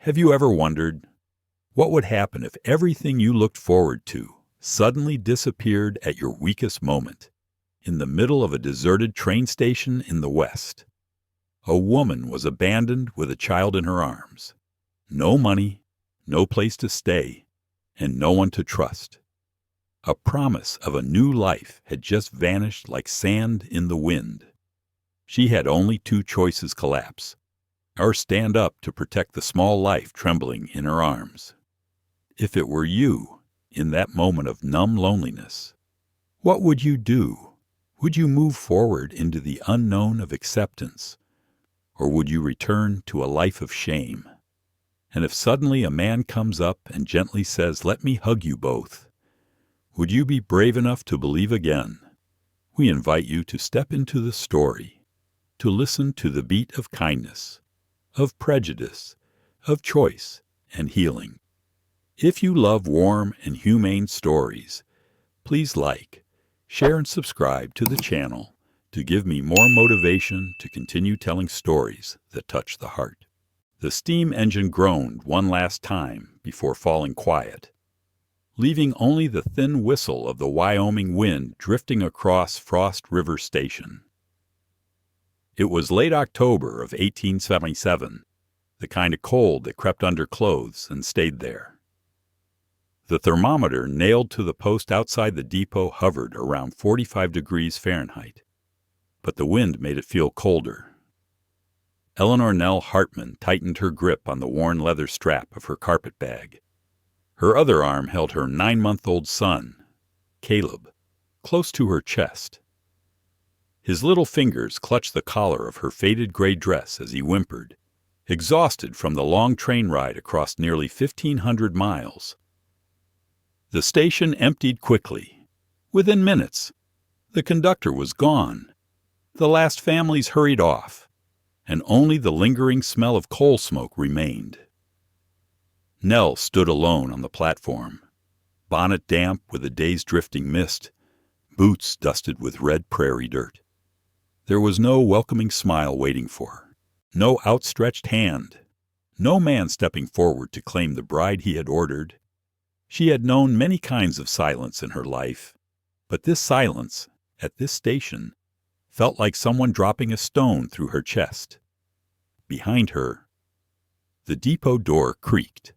Have you ever wondered what would happen if everything you looked forward to suddenly disappeared at your weakest moment? In the middle of a deserted train station in the West, a woman was abandoned with a child in her arms. No money, no place to stay, and no one to trust. A promise of a new life had just vanished like sand in the wind. She had only two choices collapse, or stand up to protect the small life trembling in her arms. If it were you, in that moment of numb loneliness, what would you do? Would you move forward into the unknown of acceptance, or would you return to a life of shame? And if suddenly a man comes up and gently says, "Let me hug you both," would you be brave enough to believe again? We invite you to step into the story, to listen to the beat of kindness, of prejudice, of choice and healing. If you love warm and humane stories, please like, share, and subscribe to the channel to give me more motivation to continue telling stories that touch the heart. The steam engine groaned one last time before falling quiet, leaving only the thin whistle of the Wyoming wind drifting across Frost River Station. It was late October of 1877, the kind of cold that crept under clothes and stayed there. The thermometer nailed to the post outside the depot hovered around 45 degrees Fahrenheit, but the wind made it feel colder. Eleanor Nell Hartman tightened her grip on the worn leather strap of her carpet bag. Her other arm held her 9-month-old son, Caleb, close to her chest. His little fingers clutched the collar of her faded gray dress as he whimpered, exhausted from the long train ride across nearly 1,500 miles. The station emptied quickly. Within minutes, the conductor was gone. The last families hurried off, and only the lingering smell of coal smoke remained. Nell stood alone on the platform, bonnet damp with the day's drifting mist, boots dusted with red prairie dirt. There was no welcoming smile waiting for her, no outstretched hand, no man stepping forward to claim the bride he had ordered. She had known many kinds of silence in her life, but this silence, at this station, felt like someone dropping a stone through her chest. Behind her, the depot door creaked.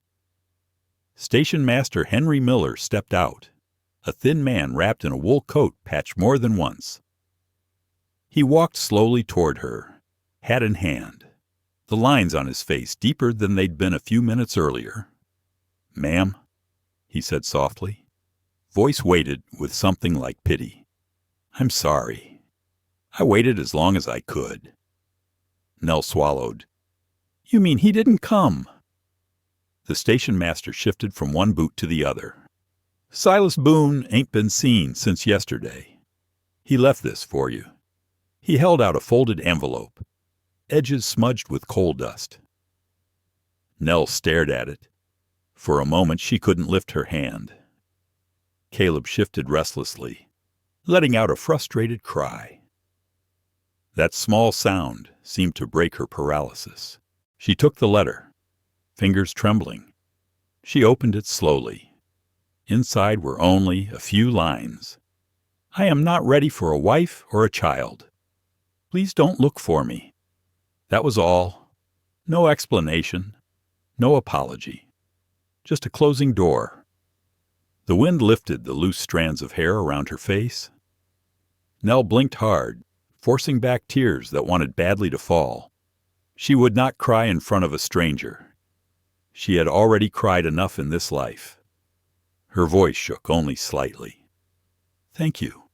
Station Master Henry Miller stepped out, a thin man wrapped in a wool coat patched more than once. He walked slowly toward her, hat in hand, the lines on his face deeper than they'd been a few minutes earlier. "Ma'am," he said softly, voice weighted with something like pity. "I'm sorry. I waited as long as I could." Nell swallowed. "You mean he didn't come?" The station master shifted from one boot to the other. "Silas Boone ain't been seen since yesterday. He left this for you." He held out a folded envelope, edges smudged with coal dust. Nell stared at it. For a moment she couldn't lift her hand. Caleb shifted restlessly, letting out a frustrated cry. That small sound seemed to break her paralysis. She took the letter, fingers trembling. She opened it slowly. Inside were only a few lines. "I am not ready for a wife or a child. Please don't look for me." That was all. No explanation, no apology. Just a closing door. The wind lifted the loose strands of hair around her face. Nell blinked hard, forcing back tears that wanted badly to fall. She would not cry in front of a stranger. She had already cried enough in this life. Her voice shook only slightly. "Thank you,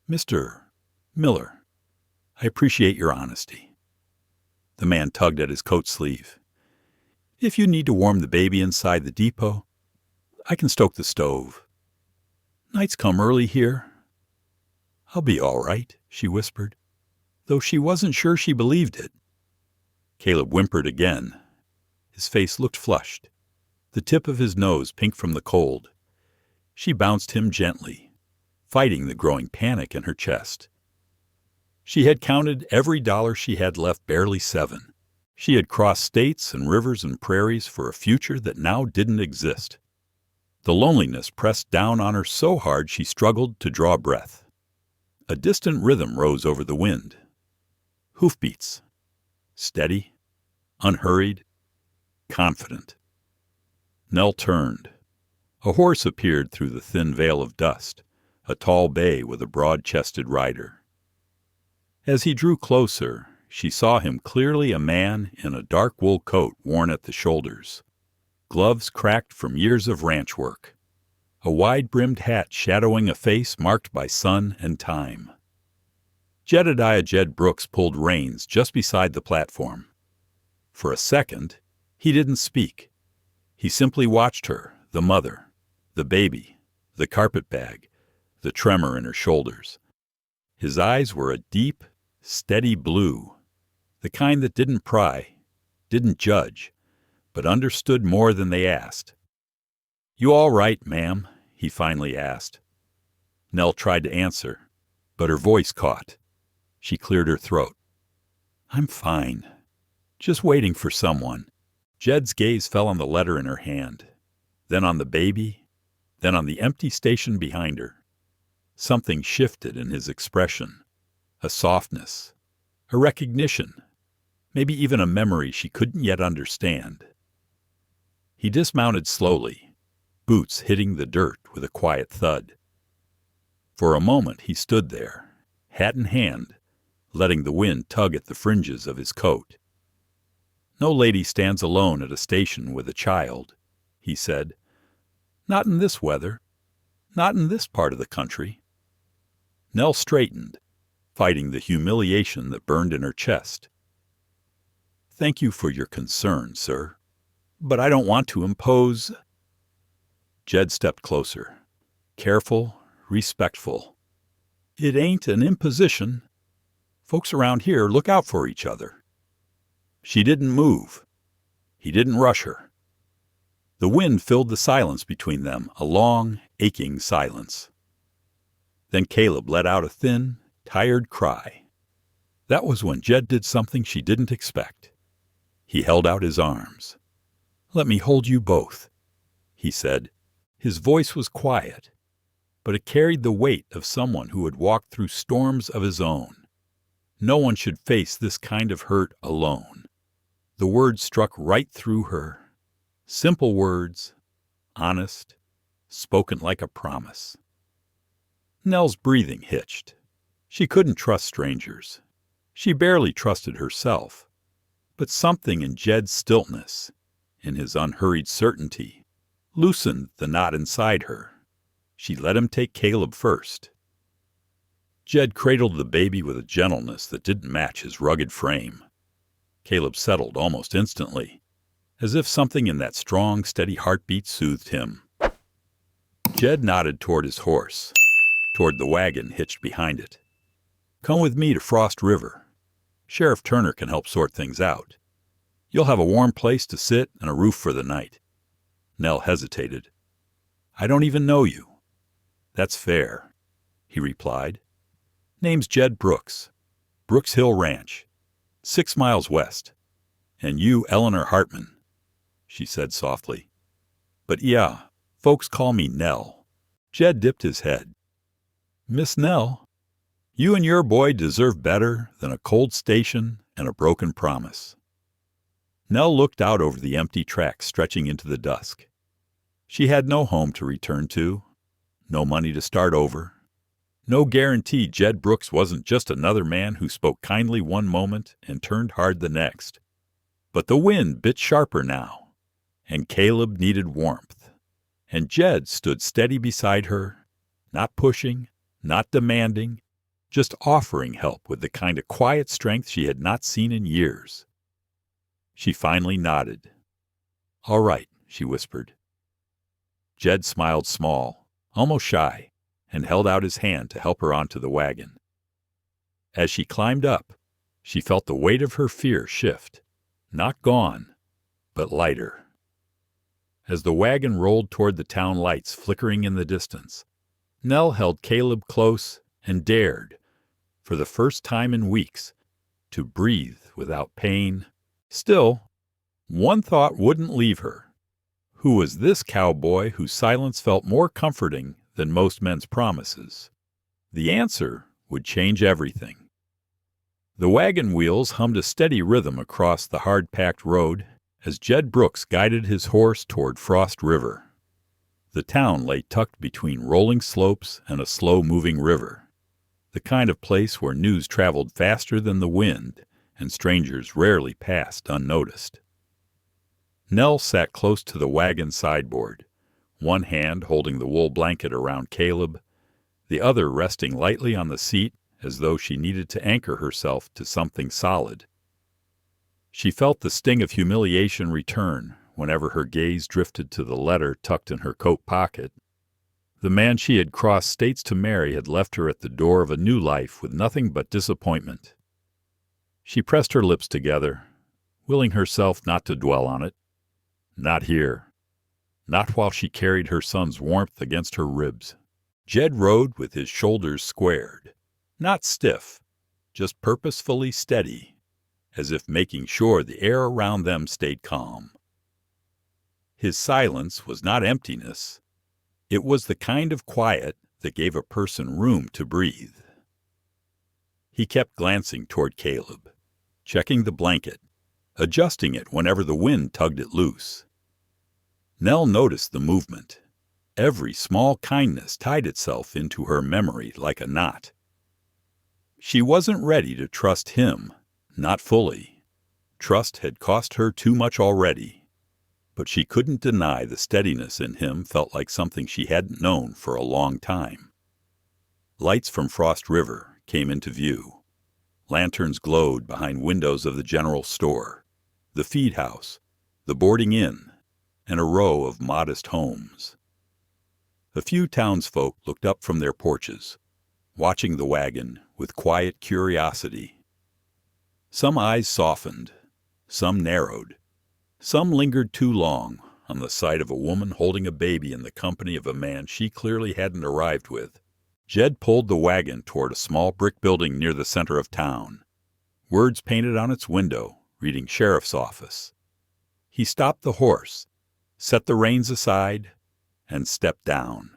Mr. Miller. I appreciate your honesty." The man tugged at his coat sleeve. "If you need to warm the baby inside the depot, I can stoke the stove. Nights come early here." "I'll be all right," she whispered, though she wasn't sure she believed it. Caleb whimpered again. His face looked flushed, the tip of his nose pink from the cold. She bounced him gently, fighting the growing panic in her chest. She had counted every dollar she had left barely 7, She had crossed states and rivers and prairies for a future that now didn't exist. The loneliness pressed down on her so hard she struggled to draw breath. A distant rhythm rose over the wind. Hoofbeats. Steady, unhurried, confident. Nell turned. A horse appeared through the thin veil of dust, a tall bay with a broad-chested rider. As he drew closer, she saw him clearly a man in a dark wool coat worn at the shoulders, gloves cracked from years of ranch work, a wide-brimmed hat shadowing a face marked by sun and time. Jedediah Jed Brooks pulled reins just beside the platform. For a second, he didn't speak. He simply watched her, the mother, the baby, the carpet bag, the tremor in her shoulders. His eyes were a deep, steady blue, the kind that didn't pry, didn't judge, but understood more than they asked. "You all right, ma'am?" he finally asked. Nell tried to answer, but her voice caught. She cleared her throat. "I'm fine. Just waiting for someone." Jed's gaze fell on the letter in her hand, then on the baby, then on the empty station behind her. Something shifted in his expression, a softness, a recognition, maybe even a memory she couldn't yet understand. He dismounted slowly, boots hitting the dirt with a quiet thud. For a moment he stood there, hat in hand, letting the wind tug at the fringes of his coat. "No lady stands alone at a station with a child," he said. "Not in this weather. Not in this part of the country." Nell straightened, fighting the humiliation that burned in her chest. "Thank you for your concern, sir. But I don't want to impose." Jed stepped closer, careful, respectful. "It ain't an imposition. Folks around here look out for each other." She didn't move. He didn't rush her. The wind filled the silence between them, a long, aching silence. Then Caleb let out a thin, tired cry. That was when Jed did something she didn't expect. He held out his arms. "Let me hold you both," he said. His voice was quiet, but it carried the weight of someone who had walked through storms of his own. No one should face this kind of hurt alone. The words struck right through her. Simple words, honest, spoken like a promise. Nell's breathing hitched. She couldn't trust strangers. She barely trusted herself. But something in Jed's stillness, in his unhurried certainty, loosened the knot inside her. She let him take Caleb first. Jed cradled the baby with a gentleness that didn't match his rugged frame. Caleb settled almost instantly, as if something in that strong, steady heartbeat soothed him. Jed nodded toward his horse, toward the wagon hitched behind it. "Come with me to Frost River. Sheriff Turner can help sort things out. You'll have a warm place to sit and a roof for the night." Nell hesitated. "I don't even know you." "That's fair," he replied. "Name's Jed Brooks. Brooks Hill Ranch, 6 miles west. And you, Eleanor Hartman," she said softly. "But yeah, folks call me Nell." Jed dipped his head. "Miss Nell, you and your boy deserve better than a cold station and a broken promise." Nell looked out over the empty tracks stretching into the dusk. She had no home to return to, no money to start over, no guarantee Jed Brooks wasn't just another man who spoke kindly one moment and turned hard the next. But the wind bit sharper now, and Caleb needed warmth. And Jed stood steady beside her, not pushing, not demanding, just offering help with the kind of quiet strength she had not seen in years. She finally nodded. "All right," she whispered. Jed smiled small, almost shy, and held out his hand to help her onto the wagon. As she climbed up, she felt the weight of her fear shift, not gone, but lighter. As the wagon rolled toward the town lights flickering in the distance, Nell held Caleb close and dared, for the first time in weeks, to breathe without pain Still, one thought wouldn't leave her. Who was this cowboy whose silence felt more comforting than most men's promises? The answer would change everything. The wagon wheels hummed a steady rhythm across the hard-packed road as Jed Brooks guided his horse toward Frost River. The town lay tucked between rolling slopes and a slow-moving river, the kind of place where news traveled faster than the wind and strangers rarely passed unnoticed. Nell sat close to the wagon sideboard, one hand holding the wool blanket around Caleb, the other resting lightly on the seat as though she needed to anchor herself to something solid. She felt the sting of humiliation return whenever her gaze drifted to the letter tucked in her coat pocket. The man she had crossed states to marry had left her at the door of a new life with nothing but disappointment. She pressed her lips together, willing herself not to dwell on it. Not here. Not while she carried her son's warmth against her ribs. Jed rode with his shoulders squared, not stiff, just purposefully steady, as if making sure the air around them stayed calm. His silence was not emptiness. It was the kind of quiet that gave a person room to breathe. He kept glancing toward Caleb, checking the blanket, adjusting it whenever the wind tugged it loose. Nell noticed the movement. Every small kindness tied itself into her memory like a knot. She wasn't ready to trust him, not fully. Trust had cost her too much already. But she couldn't deny the steadiness in him felt like something she hadn't known for a long time. Lights from Frost River came into view. Lanterns glowed behind windows of the general store, the feed house, the boarding inn, and a row of modest homes. A few townsfolk looked up from their porches, watching the wagon with quiet curiosity. Some eyes softened, some narrowed. Some lingered too long on the sight of a woman holding a baby in the company of a man she clearly hadn't arrived with. Jed pulled the wagon toward a small brick building near the center of town. Words painted on its window, reading Sheriff's Office. He stopped the horse, set the reins aside, and stepped down.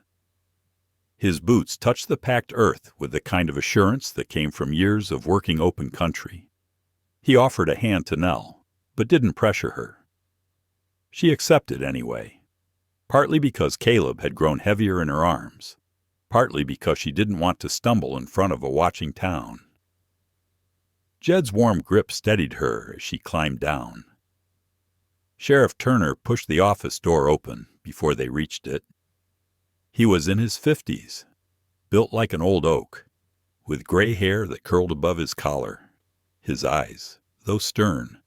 His boots touched the packed earth with the kind of assurance that came from years of working open country. He offered a hand to Nell, but didn't pressure her. She accepted anyway, partly because Caleb had grown heavier in her arms, partly because she didn't want to stumble in front of a watching town. Jed's warm grip steadied her as she climbed down. Sheriff Turner pushed the office door open before they reached it. He was in his 50s, built like an old oak, with gray hair that curled above his collar. His eyes, though stern,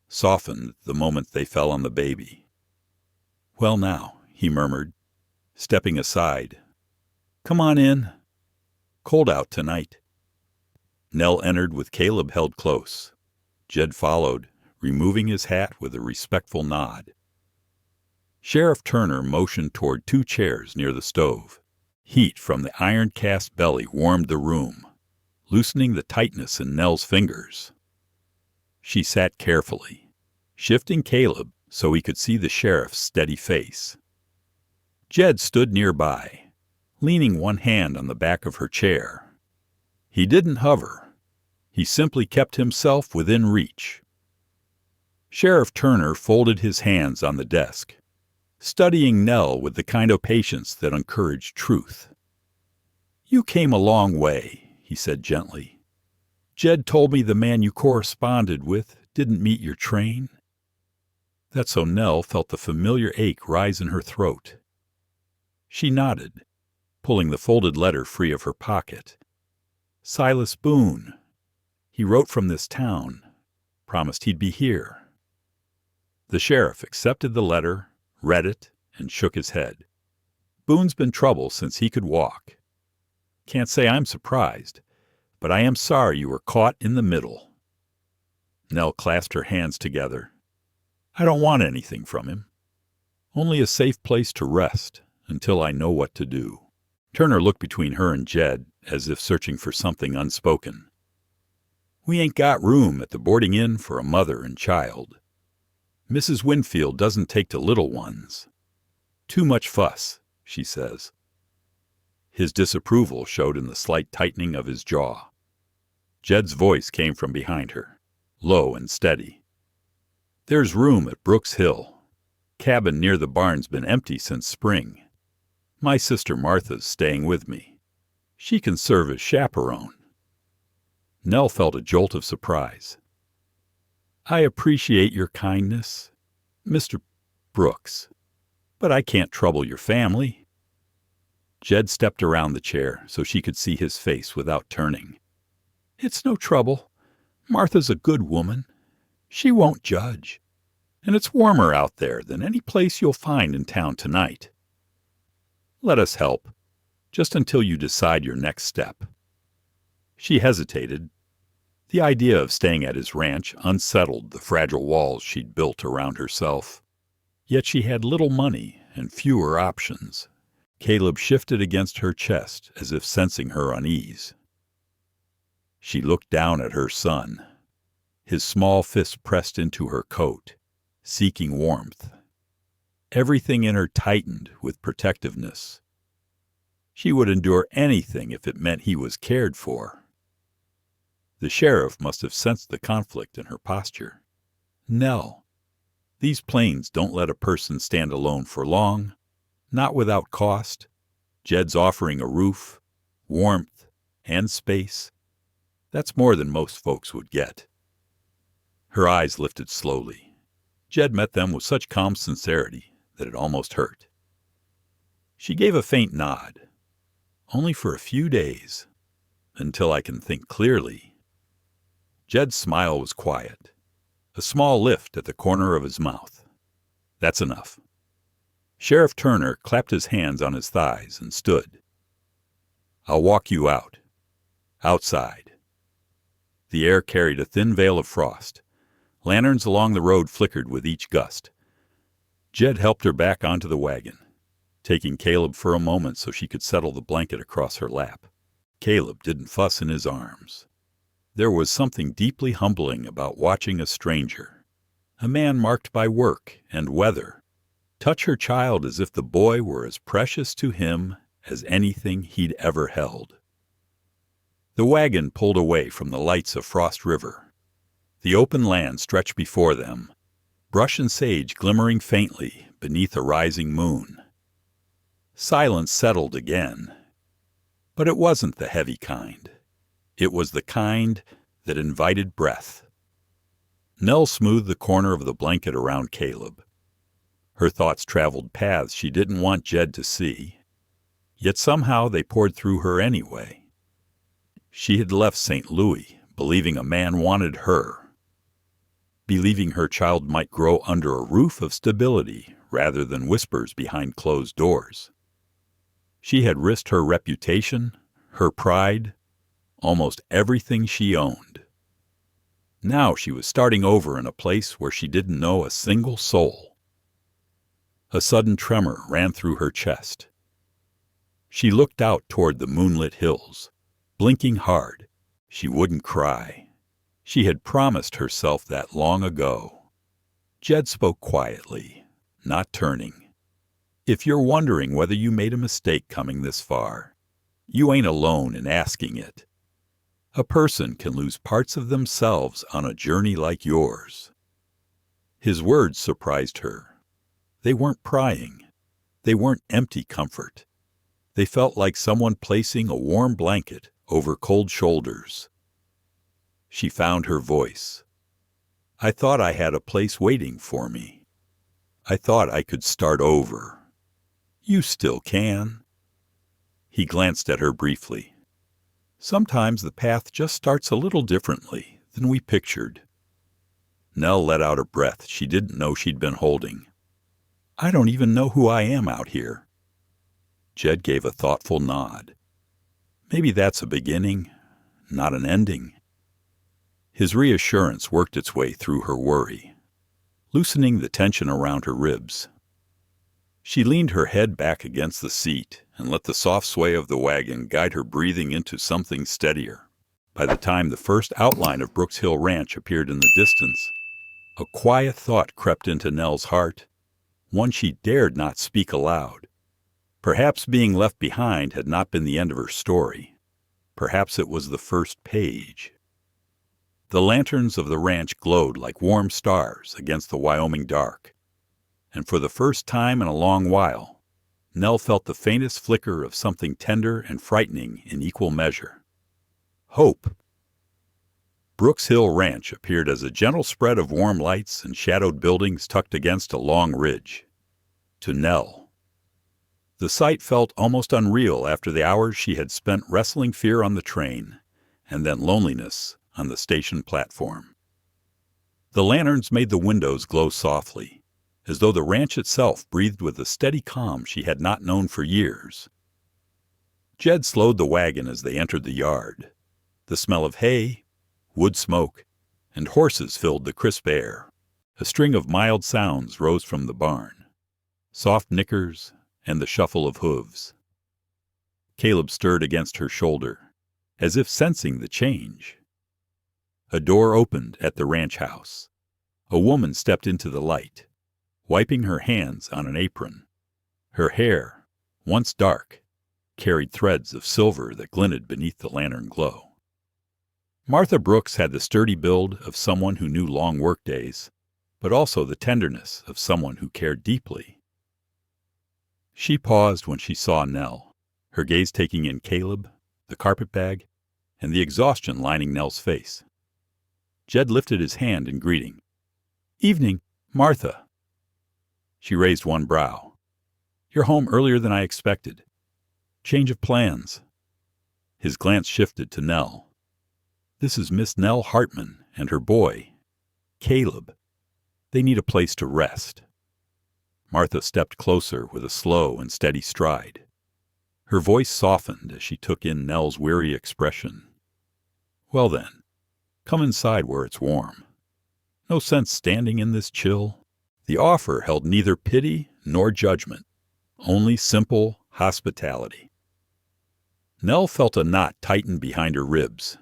softened the moment they fell on the baby. "Well now," he murmured, stepping aside. "Come on in. Cold out tonight." Nell entered with Caleb held close. Jed followed, removing his hat with a respectful nod. Sheriff Turner motioned toward 2 chairs near the stove. Heat from the iron-cast belly warmed the room, loosening the tightness in Nell's fingers. She sat carefully, shifting Caleb so he could see the sheriff's steady face. Jed stood nearby, leaning one hand on the back of her chair. He didn't hover. He simply kept himself within reach. Sheriff Turner folded his hands on the desk, studying Nell with the kind of patience that encouraged truth. "You came a long way," he said gently. "Jed told me the man you corresponded with didn't meet your train." That's so Nell felt the familiar ache rise in her throat. She nodded, pulling the folded letter free of her pocket. "Silas Boone. He wrote from this town, promised he'd be here." The sheriff accepted the letter, read it, and shook his head. "Boone's been trouble since he could walk. Can't say I'm surprised, but I am sorry you were caught in the middle." Nell clasped her hands together. "I don't want anything from him. Only a safe place to rest until I know what to do." Turner looked between her and Jed as if searching for something unspoken. We ain't got room at the boarding inn for a mother and child. Mrs. Winfield doesn't take to little ones. Too much fuss, she says. His disapproval showed in the slight tightening of his jaw. Jed's voice came from behind her, low and steady. There's room at Brooks Hill. Cabin near the barn's been empty since spring. My sister Martha's staying with me. She can serve as chaperone. Nell felt a jolt of surprise. I appreciate your kindness, Mr. Brooks, but I can't trouble your family. Jed stepped around the chair so she could see his face without turning. It's no trouble. Martha's a good woman. She won't judge. And it's warmer out there than any place you'll find in town tonight. Let us help, just until you decide your next step. She hesitated. The idea of staying at his ranch unsettled the fragile walls she'd built around herself. Yet she had little money and fewer options. Caleb shifted against her chest as if sensing her unease. She looked down at her son, his small fist pressed into her coat, seeking warmth. Everything in her tightened with protectiveness. She would endure anything if it meant he was cared for. The sheriff must have sensed the conflict in her posture. Nell, these plains don't let a person stand alone for long, not without cost. Jed's offering a roof, warmth, and space. That's more than most folks would get. Her eyes lifted slowly. Jed met them with such calm sincerity that it almost hurt. She gave a faint nod. Only for a few days, until I can think clearly. Jed's smile was quiet, a small lift at the corner of his mouth. That's enough. Sheriff Turner clapped his hands on his thighs and stood. I'll walk you out. Outside. The air carried a thin veil of frost. Lanterns along the road flickered with each gust. Jed helped her back onto the wagon, taking Caleb for a moment so she could settle the blanket across her lap. Caleb didn't fuss in his arms. There was something deeply humbling about watching a stranger, a man marked by work and weather, touch her child as if the boy were as precious to him as anything he'd ever held. The wagon pulled away from the lights of Frost River. The open land stretched before them, brush and sage glimmering faintly beneath a rising moon. Silence settled again, but it wasn't the heavy kind. It was the kind that invited breath. Nell smoothed the corner of the blanket around Caleb. Her thoughts traveled paths she didn't want Jed to see, yet somehow they poured through her anyway. She had left St. Louis believing a man wanted her, believing her child might grow under a roof of stability rather than whispers behind closed doors. She had risked her reputation, her pride, almost everything she owned. Now she was starting over in a place where she didn't know a single soul. A sudden tremor ran through her chest. She looked out toward the moonlit hills, blinking hard. She wouldn't cry. She had promised herself that long ago. Jed spoke quietly, not turning. If you're wondering whether you made a mistake coming this far, you ain't alone in asking it. A person can lose parts of themselves on a journey like yours. His words surprised her. They weren't prying. They weren't empty comfort. They felt like someone placing a warm blanket over cold shoulders. She found her voice. I thought I had a place waiting for me. I thought I could start over. You still can. He glanced at her briefly. Sometimes the path just starts a little differently than we pictured. Nell let out a breath she didn't know she'd been holding. I don't even know who I am out here. Jed gave a thoughtful nod. Maybe that's a beginning, not an ending. His reassurance worked its way through her worry, loosening the tension around her ribs. She leaned her head back against the seat and let the soft sway of the wagon guide her breathing into something steadier. By the time the first outline of Brooks Hill Ranch appeared in the distance, a quiet thought crept into Nell's heart, one she dared not speak aloud. Perhaps being left behind had not been the end of her story. Perhaps it was the first page. The lanterns of the ranch glowed like warm stars against the Wyoming dark, and for the first time in a long while, Nell felt the faintest flicker of something tender and frightening in equal measure. Hope. Brooks Hill Ranch appeared as a gentle spread of warm lights and shadowed buildings tucked against a long ridge. To Nell, the sight felt almost unreal after the hours she had spent wrestling fear on the train and then loneliness on the station platform. The lanterns made the windows glow softly, as though the ranch itself breathed with a steady calm she had not known for years. Jed slowed the wagon as they entered the yard. The smell of hay, wood smoke, and horses filled the crisp air. A string of mild sounds rose from the barn, soft nickers and the shuffle of hooves. Caleb stirred against her shoulder, as if sensing the change. A door opened at the ranch house. A woman stepped into the light, wiping her hands on an apron. Her hair, once dark, carried threads of silver that glinted beneath the lantern glow. Martha Brooks had the sturdy build of someone who knew long workdays, but also the tenderness of someone who cared deeply. She paused when she saw Nell, her gaze taking in Caleb, the carpetbag, and the exhaustion lining Nell's face. Jed lifted his hand in greeting. "Evening, Martha." She raised one brow. "You're home earlier than I expected. Change of plans." His glance shifted to Nell. "This is Miss Nell Hartman and her boy, Caleb. They need a place to rest." Martha stepped closer with a slow and steady stride. Her voice softened as she took in Nell's weary expression. "Well then, come inside where it's warm. No sense standing in this chill." The offer held neither pity nor judgment, only simple hospitality. Nell felt a knot tighten behind her ribs.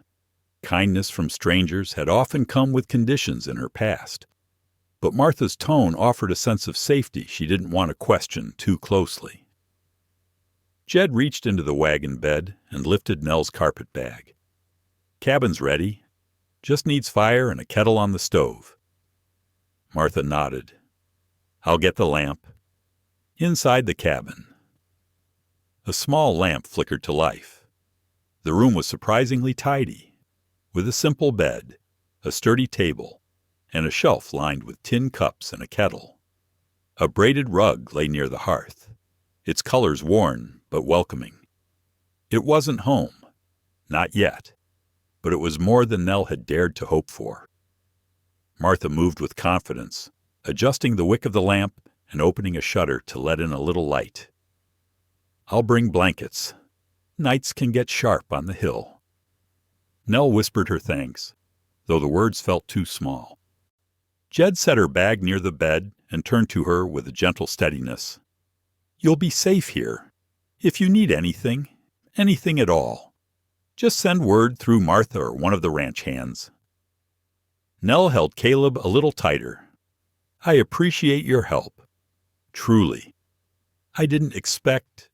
Kindness from strangers had often come with conditions in her past, but Martha's tone offered a sense of safety she didn't want to question too closely. Jed reached into the wagon bed and lifted Nell's carpetbag. "Cabin's ready. Just needs fire and a kettle on the stove." Martha nodded. "I'll get the lamp." Inside the cabin, a small lamp flickered to life. The room was surprisingly tidy, with a simple bed, a sturdy table, and a shelf lined with tin cups and a kettle. A braided rug lay near the hearth, its colors worn but welcoming. It wasn't home, not yet, but it was more than Nell had dared to hope for. Martha moved with confidence, adjusting the wick of the lamp and opening a shutter to let in a little light. "I'll bring blankets. Nights can get sharp on the hill." Nell whispered her thanks, though the words felt too small. Jed set her bag near the bed and turned to her with a gentle steadiness. "You'll be safe here. If you need anything at all, just send word through Martha or one of the ranch hands." Nell held Caleb a little tighter. "I appreciate your help. Truly. I didn't expect,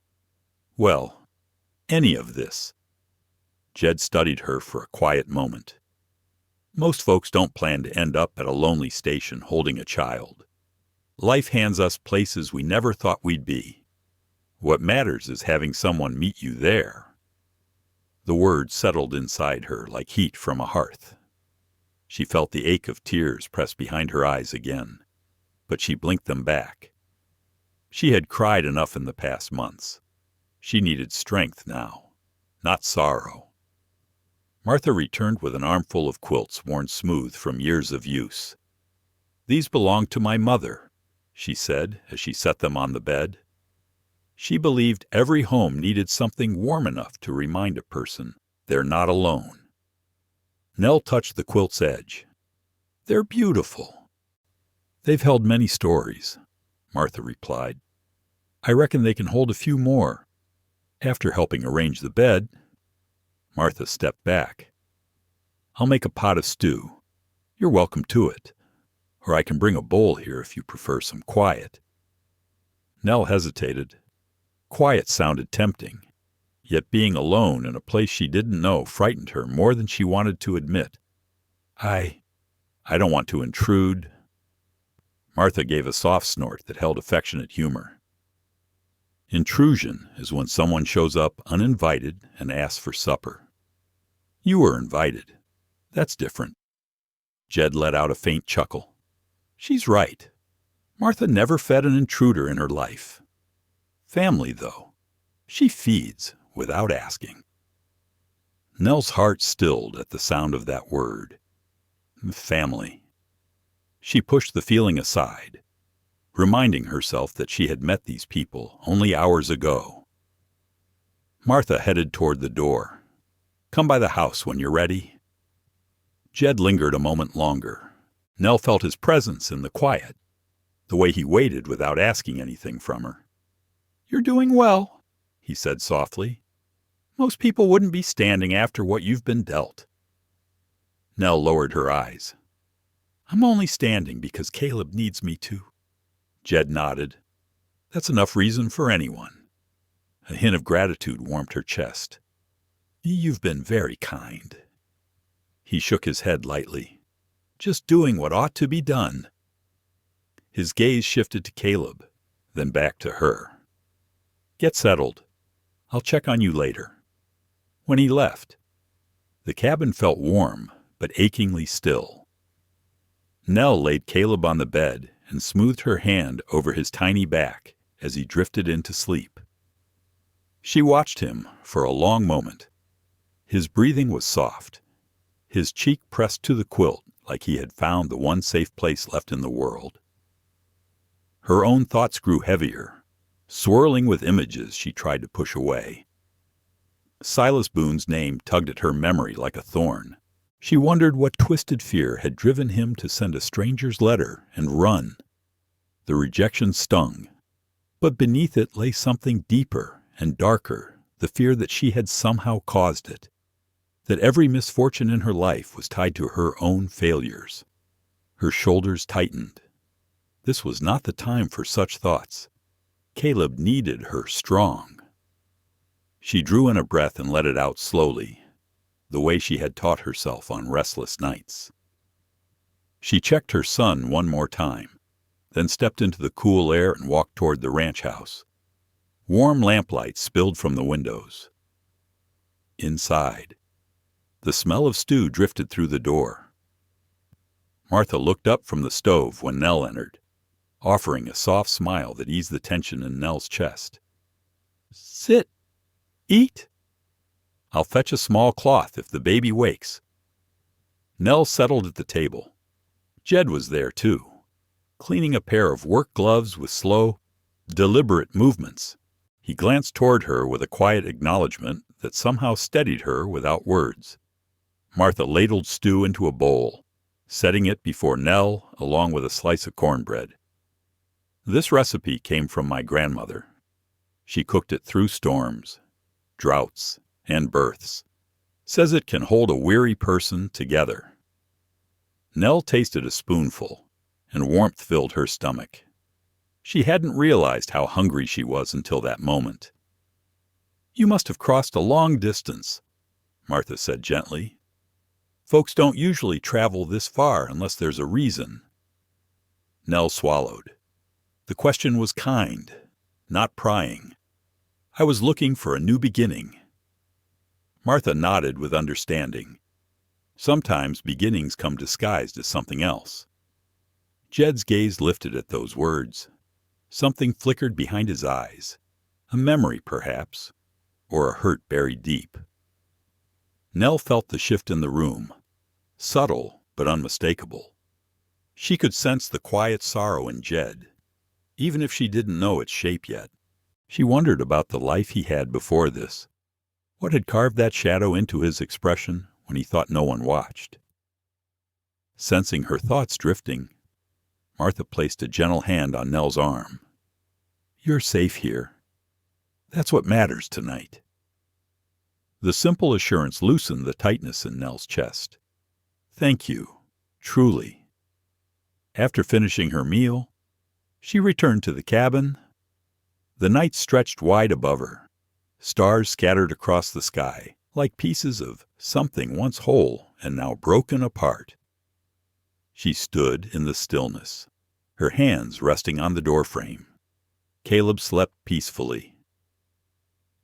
well, any of this." Jed studied her for a quiet moment. "Most folks don't plan to end up at a lonely station holding a child. Life hands us places we never thought we'd be. What matters is having someone meet you there." The words settled inside her like heat from a hearth. She felt the ache of tears press behind her eyes again, but she blinked them back. She had cried enough in the past months. She needed strength now, not sorrow. Martha returned with an armful of quilts worn smooth from years of use. "These belong to my mother," she said as she set them on the bed. She believed every home needed something warm enough to remind a person they're not alone. Nell touched the quilt's edge. "They're beautiful." "They've held many stories," Martha replied. "I reckon they can hold a few more." After helping arrange the bed, Martha stepped back. I'll make a pot of stew. You're welcome to it. Or I can bring a bowl here if you prefer some quiet." Nell hesitated. Quiet sounded tempting, yet being alone in a place she didn't know frightened her more than she wanted to admit. I don't want to intrude." Martha gave a soft snort that held affectionate humor. Intrusion is when someone shows up uninvited and asks for supper. You were invited. That's different. Jed let out a faint chuckle. She's right. Martha never fed an intruder in her life. Family, though. She feeds without asking. Nell's heart stilled at the sound of that word. Family. She pushed the feeling aside, reminding herself that she had met these people only hours ago. Martha headed toward the door. "Come by the house when you're ready." Jed lingered a moment longer. Nell felt his presence in the quiet, the way he waited without asking anything from her. "You're doing well," he said softly. "Most people wouldn't be standing after what you've been dealt." Nell lowered her eyes. "I'm only standing because Caleb needs me to." Jed nodded. "That's enough reason for anyone." A hint of gratitude warmed her chest. "You've been very kind." He shook his head lightly. "Just doing what ought to be done." His gaze shifted to Caleb, then back to her. "Get settled. I'll check on you later." When he left, the cabin felt warm, but achingly still. Nell laid Caleb on the bed and smoothed her hand over his tiny back as he drifted into sleep. She watched him for a long moment. His breathing was soft, his cheek pressed to the quilt like he had found the one safe place left in the world. Her own thoughts grew heavier, swirling with images she tried to push away. Silas Boone's name tugged at her memory like a thorn. She wondered what twisted fear had driven him to send a stranger's letter and run. The rejection stung, but beneath it lay something deeper and darker, the fear that she had somehow caused it, that every misfortune in her life was tied to her own failures. Her shoulders tightened. This was not the time for such thoughts. Caleb needed her strong. She drew in a breath and let it out slowly, the way she had taught herself on restless nights. She checked her son one more time, then stepped into the cool air and walked toward the ranch house. Warm lamplight spilled from the windows. Inside, the smell of stew drifted through the door. Martha looked up from the stove when Nell entered, offering a soft smile that eased the tension in Nell's chest. "Sit. Eat. I'll fetch a small cloth if the baby wakes." Nell settled at the table. Jed was there, too, cleaning a pair of work gloves with slow, deliberate movements. He glanced toward her with a quiet acknowledgement that somehow steadied her without words. Martha ladled stew into a bowl, setting it before Nell along with a slice of cornbread. "This recipe came from my grandmother. She cooked it through storms, droughts, and births. Says it can hold a weary person together." Nell tasted a spoonful, and warmth filled her stomach. She hadn't realized how hungry she was until that moment. "You must have crossed a long distance," Martha said gently. "Folks don't usually travel this far unless there's a reason." Nell swallowed. The question was kind, not prying. "I was looking for a new beginning." Martha nodded with understanding. Sometimes beginnings come disguised as something else. Jed's gaze lifted at those words. Something flickered behind his eyes. A memory, perhaps, or a hurt buried deep. Nell felt the shift in the room, subtle but unmistakable. She could sense the quiet sorrow in Jed, even if she didn't know its shape yet. She wondered about the life he had before this. What had carved that shadow into his expression when he thought no one watched? Sensing her thoughts drifting, Martha placed a gentle hand on Nell's arm. "You're safe here. That's what matters tonight." The simple assurance loosened the tightness in Nell's chest. Thank you, truly." After finishing her meal, she returned to the cabin. The night stretched wide above her. Stars scattered across the sky, like pieces of something once whole and now broken apart. She stood in the stillness, her hands resting on the doorframe. Caleb slept peacefully.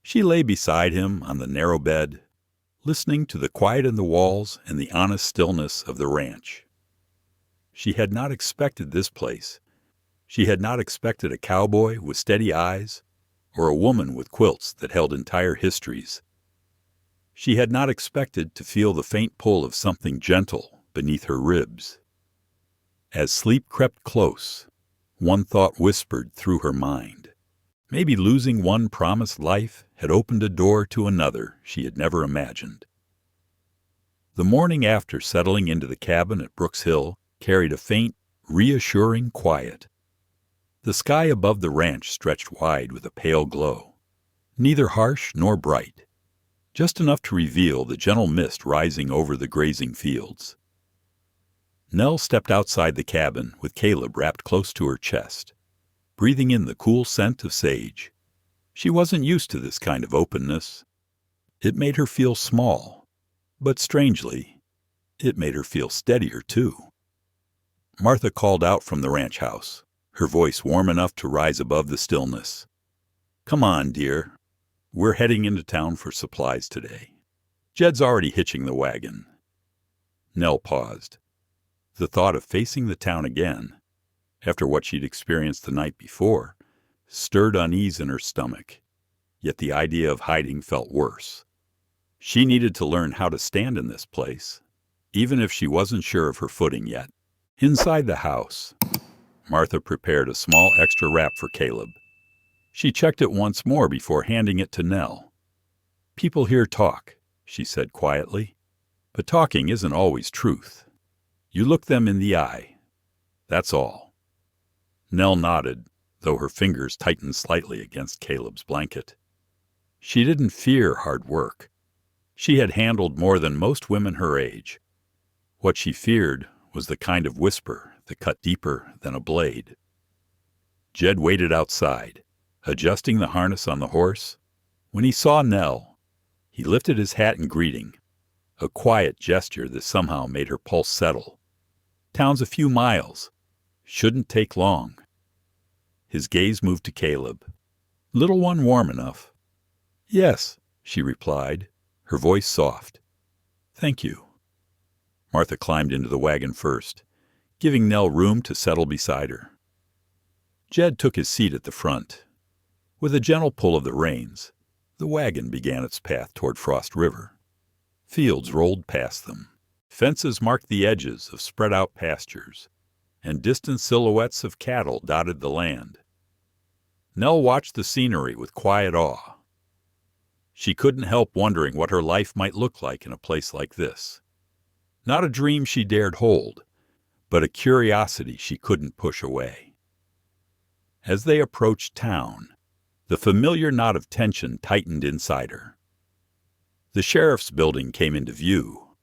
She lay beside him on the narrow bed, listening to the quiet in the walls and the honest stillness of the ranch. She had not expected this place. She had not expected a cowboy with steady eyes or a woman with quilts that held entire histories. She had not expected to feel the faint pull of something gentle beneath her ribs. As sleep crept close, one thought whispered through her mind. Maybe losing one promised life had opened a door to another she had never imagined. The morning after settling into the cabin at Brooks Hill carried a faint, reassuring quiet. The sky above the ranch stretched wide with a pale glow, neither harsh nor bright, just enough to reveal the gentle mist rising over the grazing fields. Nell stepped outside the cabin with Caleb wrapped close to her chest, breathing in the cool scent of sage. She wasn't used to this kind of openness. It made her feel small, but strangely, it made her feel steadier too. Martha called out from the ranch house, her voice warm enough to rise above the stillness. "Come on, dear. We're heading into town for supplies today. Jed's already hitching the wagon." Nell paused. The thought of facing the town again, after what she'd experienced the night before, stirred unease in her stomach, yet the idea of hiding felt worse. She needed to learn how to stand in this place, even if she wasn't sure of her footing yet. Inside the house, Martha prepared a small extra wrap for Caleb. She checked it once more before handing it to Nell. "People here talk," she said quietly, "but talking isn't always truth. You look them in the eye. That's all." Nell nodded, though her fingers tightened slightly against Caleb's blanket. She didn't fear hard work. She had handled more than most women her age. What she feared was the kind of whisper that cut deeper than a blade. Jed waited outside, adjusting the harness on the horse. When he saw Nell, he lifted his hat in greeting, a quiet gesture that somehow made her pulse settle. "Town's a few miles. Shouldn't take long." His gaze moved to Caleb. "Little one warm enough?" "Yes," she replied, her voice soft. "Thank you." Martha climbed into the wagon first, giving Nell room to settle beside her. Jed took his seat at the front. With a gentle pull of the reins, the wagon began its path toward Frost River. Fields rolled past them. Fences marked the edges of spread-out pastures, and distant silhouettes of cattle dotted the land. Nell watched the scenery with quiet awe. She couldn't help wondering what her life might look like in a place like this. Not a dream she dared hold, but a curiosity she couldn't push away. As they approached town, the familiar knot of tension tightened inside her. The sheriff's building came into view,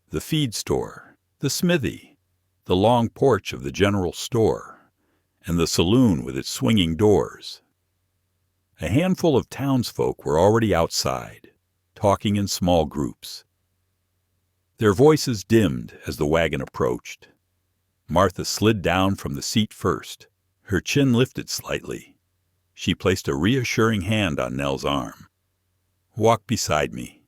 the feed store, the smithy, the long porch of the general store, and the saloon with its swinging doors. A handful of townsfolk were already outside, talking in small groups. Their voices dimmed as the wagon approached. Martha slid down from the seat first, her chin lifted slightly. She placed a reassuring hand on Nell's arm. "Walk beside me."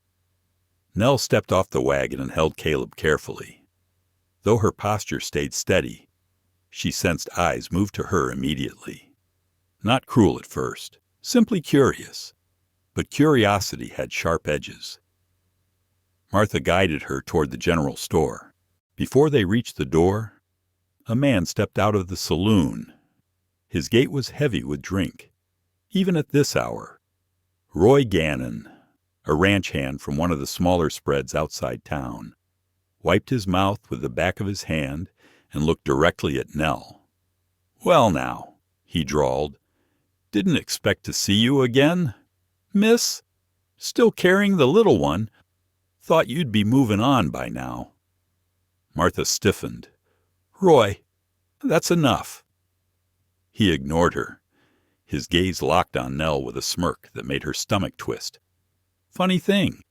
Nell stepped off the wagon and held Caleb carefully. Though her posture stayed steady, she sensed eyes move to her immediately. Not cruel at first, simply curious, but curiosity had sharp edges. Martha guided her toward the general store. Before they reached the door, a man stepped out of the saloon. His gait was heavy with drink. Even at this hour, Roy Gannon, a ranch hand from one of the smaller spreads outside town, wiped his mouth with the back of his hand and looked directly at Nell. "Well now," he drawled, "didn't expect to see you again. Miss, still carrying the little one? Thought you'd be moving on by now." Martha stiffened. "Roy, that's enough." He ignored her. His gaze locked on Nell with a smirk that made her stomach twist. Funny thing,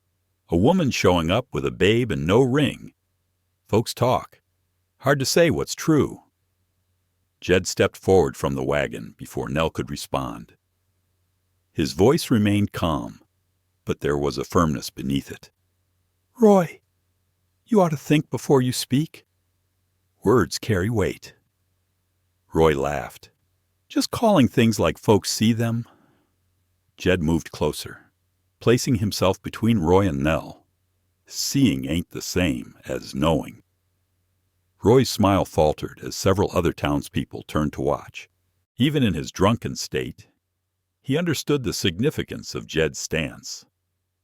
a woman showing up with a babe and no ring. Folks talk. Hard to say what's true. Jed stepped forward from the wagon before Nell could respond. His voice remained calm, but there was a firmness beneath it. "Roy, you ought to think before you speak. Words carry weight." Roy laughed. "Just calling things like folks see them." Jed moved closer, placing himself between Roy and Nell. Seeing ain't the same as knowing. Roy's smile faltered as several other townspeople turned to watch. Even in his drunken state, he understood the significance of Jed's stance.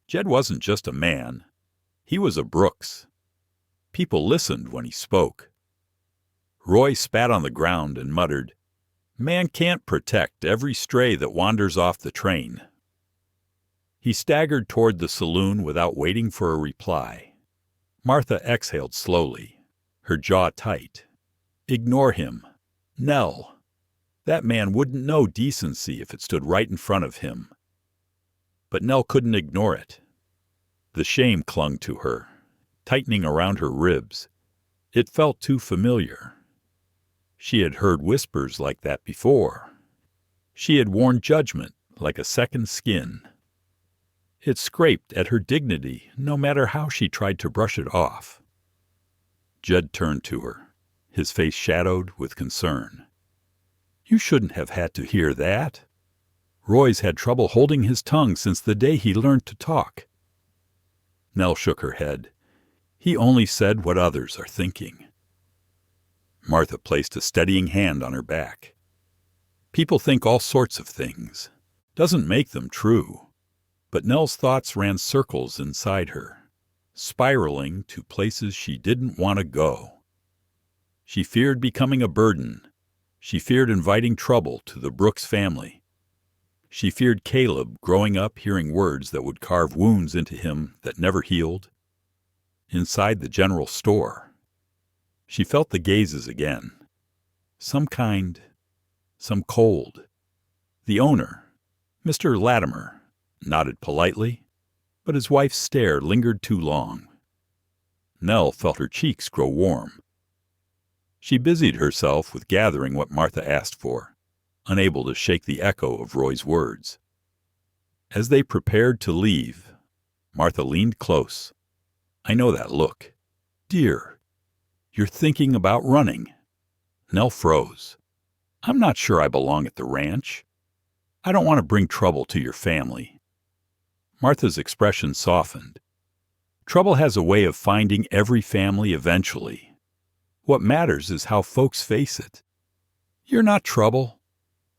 Jed wasn't just a man. He was a Brooks. People listened when he spoke. Roy spat on the ground and muttered, "Man can't protect every stray that wanders off the train." He staggered toward the saloon without waiting for a reply. Martha exhaled slowly, her jaw tight. Ignore him. Nell. That man wouldn't know decency if it stood right in front of him. But Nell couldn't ignore it. The shame clung to her, tightening around her ribs. It felt too familiar. She had heard whispers like that before. She had worn judgment like a second skin. It scraped at her dignity, no matter how she tried to brush it off. Jed turned to her, his face shadowed with concern. "You shouldn't have had to hear that. Roy's had trouble holding his tongue since the day he learned to talk." Nell shook her head. "He only said what others are thinking." Martha placed a steadying hand on her back. "People think all sorts of things. Doesn't make them true." But Nell's thoughts ran circles inside her, spiraling to places she didn't want to go. She feared becoming a burden. She feared inviting trouble to the Brooks family. She feared Caleb growing up hearing words that would carve wounds into him that never healed. Inside the general store, she felt the gazes again. Some kind, some cold. The owner, Mr. Latimer, nodded politely, but his wife's stare lingered too long. Nell felt her cheeks grow warm. She busied herself with gathering what Martha asked for, unable to shake the echo of Roy's words. As they prepared to leave, Martha leaned close. "I know that look. Dear, you're thinking about running." Nell froze. "I'm not sure I belong at the ranch. I don't want to bring trouble to your family." Martha's expression softened. "Trouble has a way of finding every family eventually. What matters is how folks face it. You're not trouble.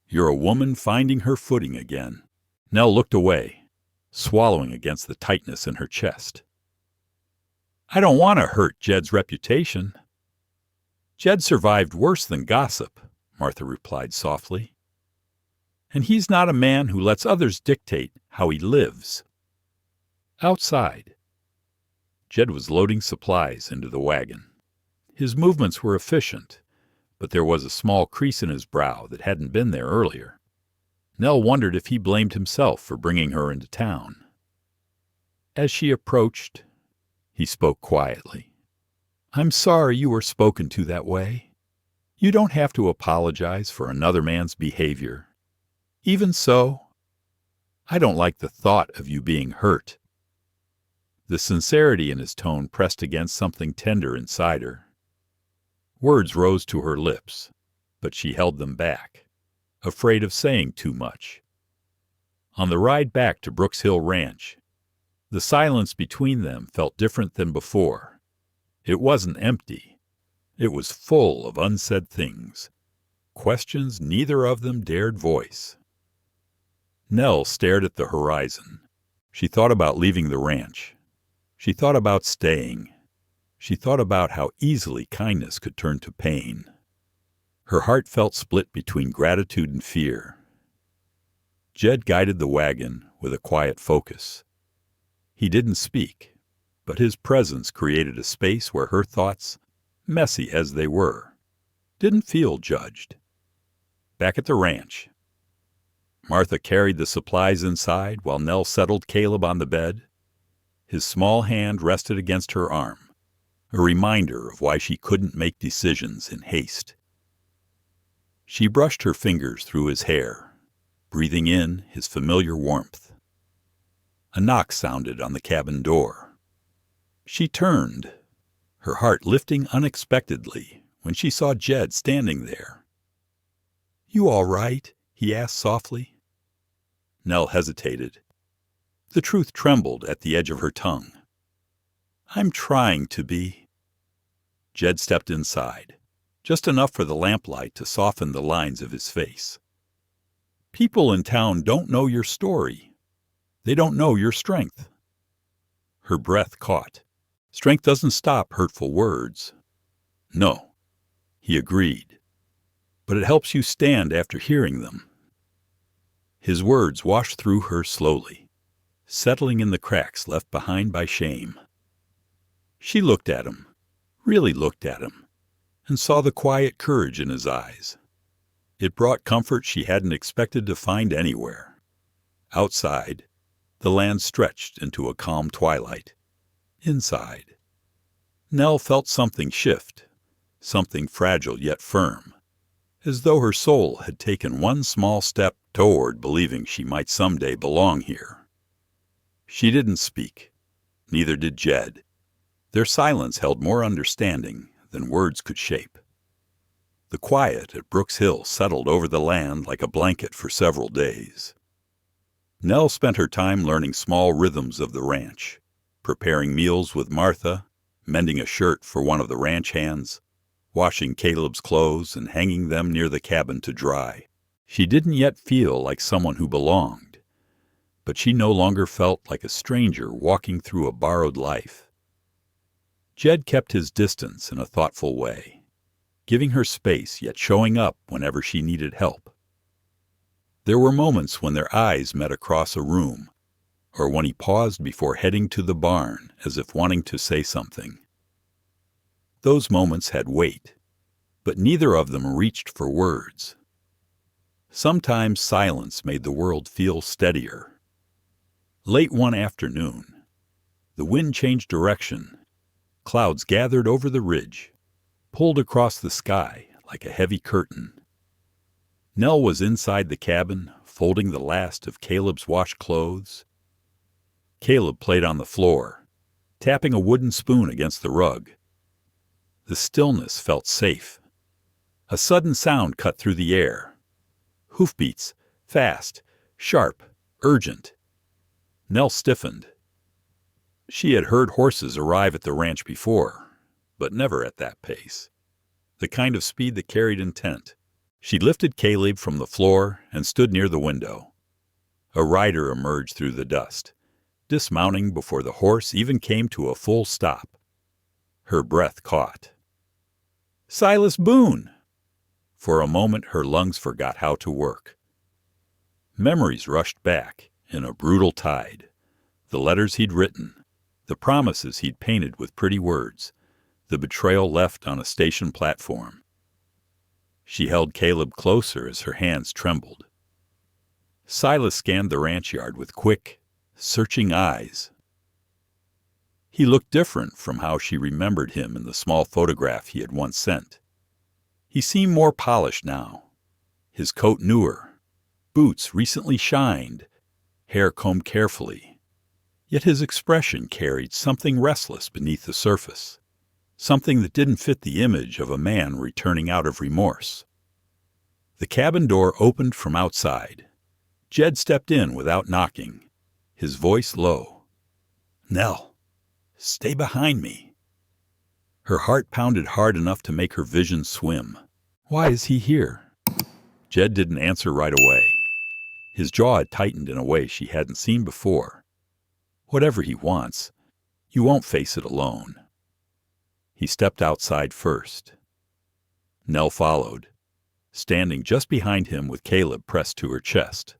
You're a woman finding her footing again." Nell looked away, swallowing against the tightness in her chest. "I don't want to hurt Jed's reputation." "Jed survived worse than gossip," Martha replied softly. "And he's not a man who lets others dictate how he lives." Outside, Jed was loading supplies into the wagon. His movements were efficient, but there was a small crease in his brow that hadn't been there earlier. Nell wondered if he blamed himself for bringing her into town. As she approached, he spoke quietly. "I'm sorry you were spoken to that way. You don't have to apologize for another man's behavior. Even so, I don't like the thought of you being hurt." The sincerity in his tone pressed against something tender inside her. Words rose to her lips, but she held them back, afraid of saying too much. On the ride back to Brooks Hill Ranch, the silence between them felt different than before. It wasn't empty. It was full of unsaid things, questions neither of them dared voice. Nell stared at the horizon. She thought about leaving the ranch. She thought about staying. She thought about how easily kindness could turn to pain. Her heart felt split between gratitude and fear. Jed guided the wagon with a quiet focus. He didn't speak, but his presence created a space where her thoughts messy as they were, didn't feel judged. Back at the ranch, Martha carried the supplies inside while Nell settled Caleb on the bed. His small hand rested against her arm, a reminder of why she couldn't make decisions in haste. She brushed her fingers through his hair, breathing in his familiar warmth. A knock sounded on the cabin door. She turned, her heart lifting unexpectedly when she saw Jed standing there. "You all right?" he asked softly. Nell hesitated. The truth trembled at the edge of her tongue. "I'm trying to be." Jed stepped inside, just enough for the lamplight to soften the lines of his face. "People in town don't know your story. They don't know your strength." Her breath caught. Strength doesn't stop hurtful words. "No," he agreed, "but it helps you stand after hearing them." His words washed through her slowly, settling in the cracks left behind by shame. She looked at him, really looked at him, and saw the quiet courage in his eyes. It brought comfort she hadn't expected to find anywhere. Outside, the land stretched into a calm twilight. Inside, Nell felt something shift, something fragile yet firm, as though her soul had taken one small step toward believing she might someday belong here. She didn't speak. Neither did Jed. Their silence held more understanding than words could shape. The quiet at Brooks Hill settled over the land like a blanket for several days. Nell spent her time learning small rhythms of the ranch, preparing meals with Martha, mending a shirt for one of the ranch hands, washing Caleb's clothes and hanging them near the cabin to dry. She didn't yet feel like someone who belonged, but she no longer felt like a stranger walking through a borrowed life. Jed kept his distance in a thoughtful way, giving her space yet showing up whenever she needed help. There were moments when their eyes met across a room, or when he paused before heading to the barn as if wanting to say something. Those moments had weight, but neither of them reached for words. Sometimes silence made the world feel steadier. Late one afternoon, the wind changed direction. Clouds gathered over the ridge, pulled across the sky like a heavy curtain. Nell was inside the cabin, folding the last of Caleb's washed clothes. Caleb played on the floor, tapping a wooden spoon against the rug. The stillness felt safe. A sudden sound cut through the air. Hoofbeats, fast, sharp, urgent. Nell stiffened. She had heard horses arrive at the ranch before, but never at that pace. The kind of speed that carried intent. She lifted Caleb from the floor and stood near the window. A rider emerged through the dust, dismounting before the horse even came to a full stop. Her breath caught. "Silas Boone!" For a moment her lungs forgot how to work. Memories rushed back in a brutal tide. The letters he'd written, the promises he'd painted with pretty words, the betrayal left on a station platform. She held Caleb closer as her hands trembled. Silas scanned the ranch yard with quick, searching eyes. He looked different from how she remembered him in the small photograph he had once sent. He seemed more polished now, his coat newer, boots recently shined, hair combed carefully. Yet his expression carried something restless beneath the surface, something that didn't fit the image of a man returning out of remorse. The cabin door opened from outside. Jed stepped in without knocking, his voice low. "Nell, stay behind me." Her heart pounded hard enough to make her vision swim. Why is he here? Jed didn't answer right away. His jaw had tightened in a way she hadn't seen before. Whatever he wants, you won't face it alone. He stepped outside first. Nell followed, standing just behind him with Caleb pressed to her chest.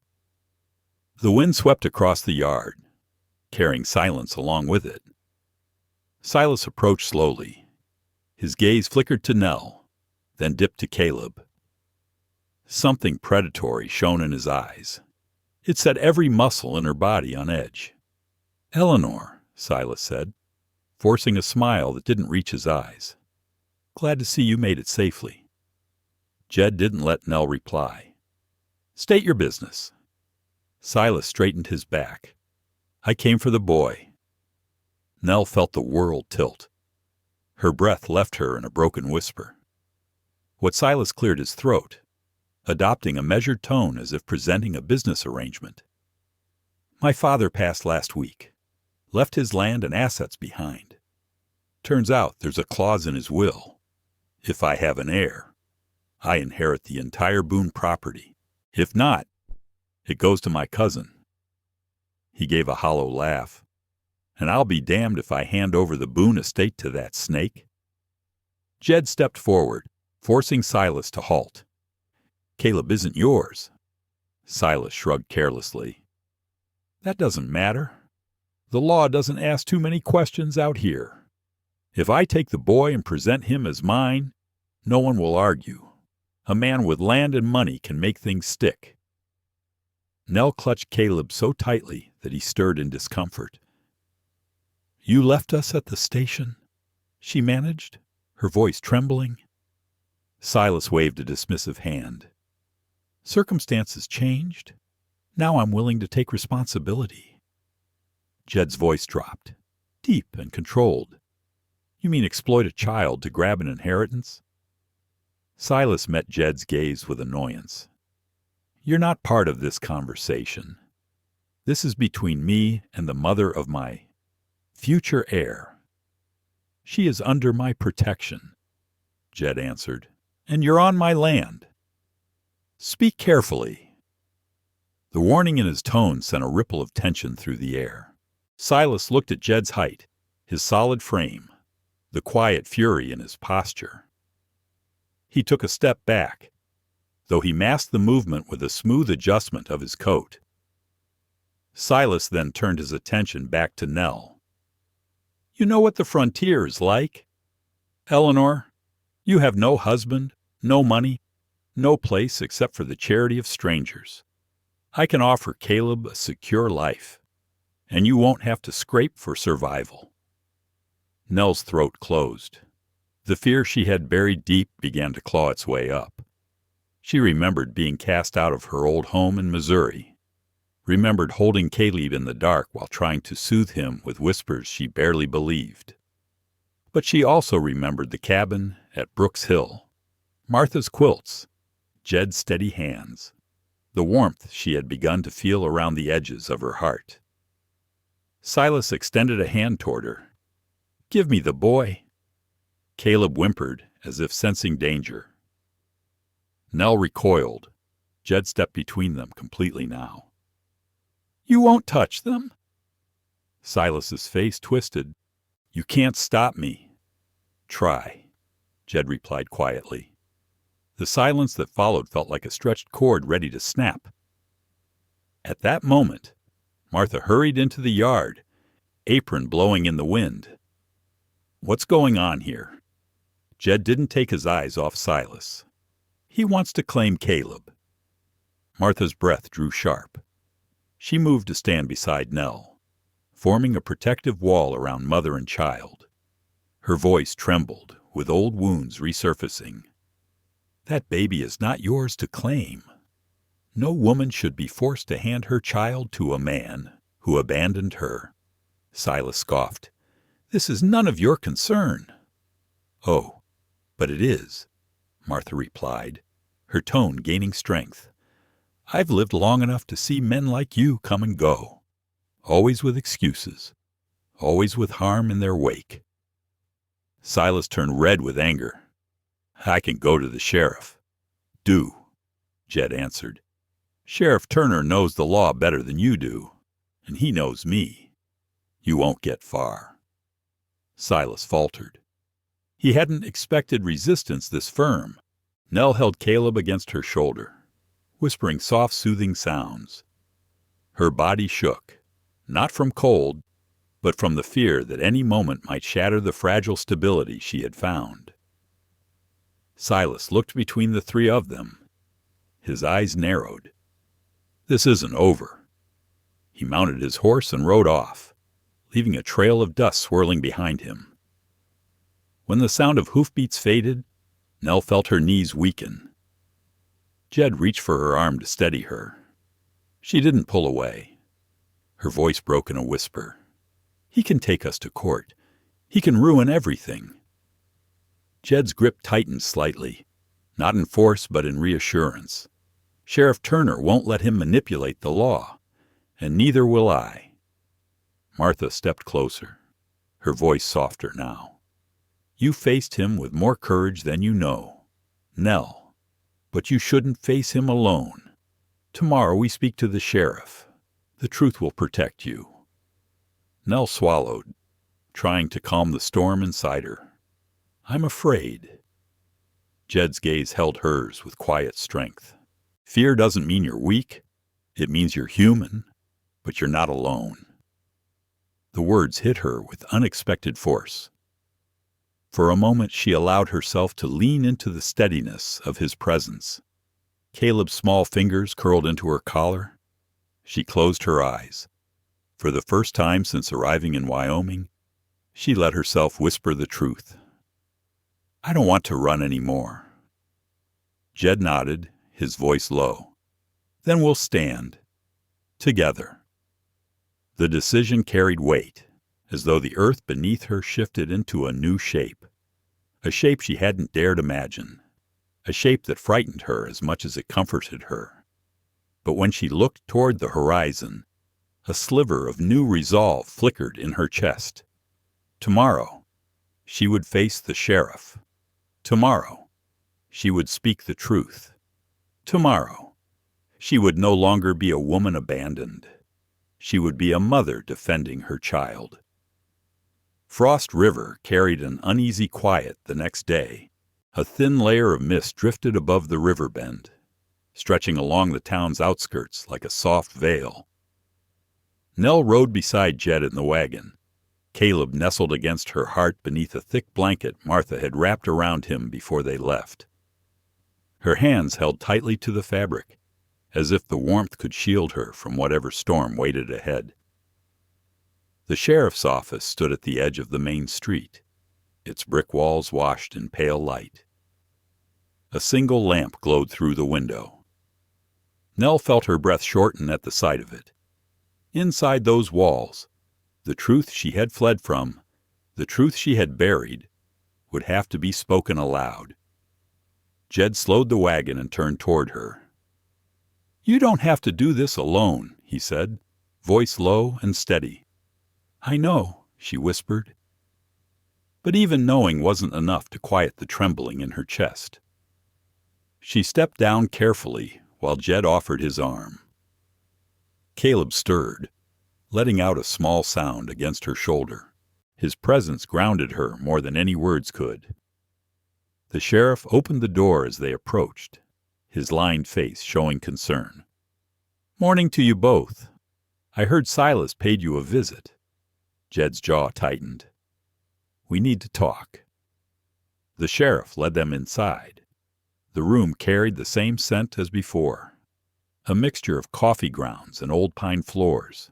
The wind swept across the yard, carrying silence along with it. Silas approached slowly, His gaze flickered to Nell, then dipped to Caleb. Something predatory shone in his eyes. It set every muscle in her body on edge. "Eleanor," Silas said, forcing a smile that didn't reach his eyes. "Glad to see you made it safely." Jed didn't let Nell reply. "State your business." Silas straightened his back. "I came for the boy." Nell felt the world tilt. Her breath left her in a broken whisper. What Silas cleared his throat, adopting a measured tone as if presenting a business arrangement. "My father passed last week. Left his land and assets behind. Turns out there's a clause in his will. If I have an heir, I inherit the entire Boone property. If not, it goes to my cousin." He gave a hollow laugh. "And I'll be damned if I hand over the Boone estate to that snake." Jed stepped forward, forcing Silas to halt. "Caleb isn't yours." Silas shrugged carelessly. "That doesn't matter. The law doesn't ask too many questions out here. If I take the boy and present him as mine, no one will argue. A man with land and money can make things stick." Nell clutched Caleb so tightly that he stirred in discomfort. "You left us at the station?" she managed, her voice trembling. Silas waved a dismissive hand. "Circumstances changed. Now I'm willing to take responsibility." Jed's voice dropped, deep and controlled. "You mean exploit a child to grab an inheritance?" Silas met Jed's gaze with annoyance. "You're not part of this conversation. This is between me and the mother of my future heir. She is under my protection," Jed answered, "and you're on my land. Speak carefully." The warning in his tone sent a ripple of tension through the air. Silas looked at Jed's height, his solid frame, the quiet fury in his posture. He took a step back, though he masked the movement with a smooth adjustment of his coat. Silas then turned his attention back to Nell. "You know what the frontier is like? Eleanor, you have no husband, no money, no place except for the charity of strangers. I can offer Caleb a secure life, and you won't have to scrape for survival." Nell's throat closed. The fear she had buried deep began to claw its way up. She remembered being cast out of her old home in Missouri, remembered holding Caleb in the dark while trying to soothe him with whispers she barely believed. But she also remembered the cabin at Brooks Hill, Martha's quilts, Jed's steady hands, the warmth she had begun to feel around the edges of her heart. Silas extended a hand toward her. "Give me the boy." Caleb whimpered, as if sensing danger. Nell recoiled. Jed stepped between them completely now. "You won't touch them?" Silas's face twisted. "You can't stop me." "Try," Jed replied quietly. The silence that followed felt like a stretched cord ready to snap. At that moment, Martha hurried into the yard, apron blowing in the wind. "What's going on here?" Jed didn't take his eyes off Silas. "He wants to claim Caleb." Martha's breath drew sharp. She moved to stand beside Nell, forming a protective wall around mother and child. Her voice trembled, with old wounds resurfacing. "That baby is not yours to claim. No woman should be forced to hand her child to a man who abandoned her." Silas scoffed. "This is none of your concern." "Oh, but it is," Martha replied, her tone gaining strength. "I've lived long enough to see men like you come and go, always with excuses, always with harm in their wake." Silas turned red with anger. "I can go to the sheriff." "Do," Jed answered. "Sheriff Turner knows the law better than you do, and he knows me. You won't get far." Silas faltered. He hadn't expected resistance this firm. Nell held Caleb against her shoulder, whispering soft, soothing sounds. Her body shook, not from cold, but from the fear that any moment might shatter the fragile stability she had found. Silas looked between the three of them. His eyes narrowed. This isn't over. He mounted his horse and rode off, leaving a trail of dust swirling behind him. When the sound of hoofbeats faded, Nell felt her knees weaken. Jed reached for her arm to steady her. She didn't pull away. Her voice broke in a whisper. He can take us to court. He can ruin everything. Jed's grip tightened slightly, not in force but in reassurance. Sheriff Turner won't let him manipulate the law, and neither will I. Martha stepped closer, her voice softer now. You faced him with more courage than you know, Nell, but you shouldn't face him alone. Tomorrow we speak to the sheriff. The truth will protect you. Nell swallowed, trying to calm the storm inside her. I'm afraid. Jed's gaze held hers with quiet strength. Fear doesn't mean you're weak. It means you're human, but you're not alone. The words hit her with unexpected force. For a moment she allowed herself to lean into the steadiness of his presence. Caleb's small fingers curled into her collar. She closed her eyes. For the first time since arriving in Wyoming, she let herself whisper the truth. I don't want to run anymore. Jed nodded, his voice low. Then we'll stand. Together. The decision carried weight, as though the earth beneath her shifted into a new shape. A shape she hadn't dared imagine. A shape that frightened her as much as it comforted her. But when she looked toward the horizon, a sliver of new resolve flickered in her chest. Tomorrow, she would face the sheriff. Tomorrow, she would speak the truth. Tomorrow, she would no longer be a woman abandoned. She would be a mother defending her child. Frost River carried an uneasy quiet the next day. A thin layer of mist drifted above the river bend, stretching along the town's outskirts like a soft veil. Nell rode beside Jed in the wagon. Caleb nestled against her heart beneath a thick blanket Martha had wrapped around him before they left. Her hands held tightly to the fabric, as if the warmth could shield her from whatever storm waited ahead. The sheriff's office stood at the edge of the main street, its brick walls washed in pale light. A single lamp glowed through the window. Nell felt her breath shorten at the sight of it. Inside those walls, the truth she had fled from, the truth she had buried, would have to be spoken aloud. Jed slowed the wagon and turned toward her. You don't have to do this alone, he said, voice low and steady. I know, she whispered. But even knowing wasn't enough to quiet the trembling in her chest. She stepped down carefully while Jed offered his arm. Caleb stirred, letting out a small sound against her shoulder. His presence grounded her more than any words could. The sheriff opened the door as they approached, his lined face showing concern. Morning to you both. I heard Silas paid you a visit. Jed's jaw tightened. We need to talk. The sheriff led them inside. The room carried the same scent as before, a mixture of coffee grounds and old pine floors.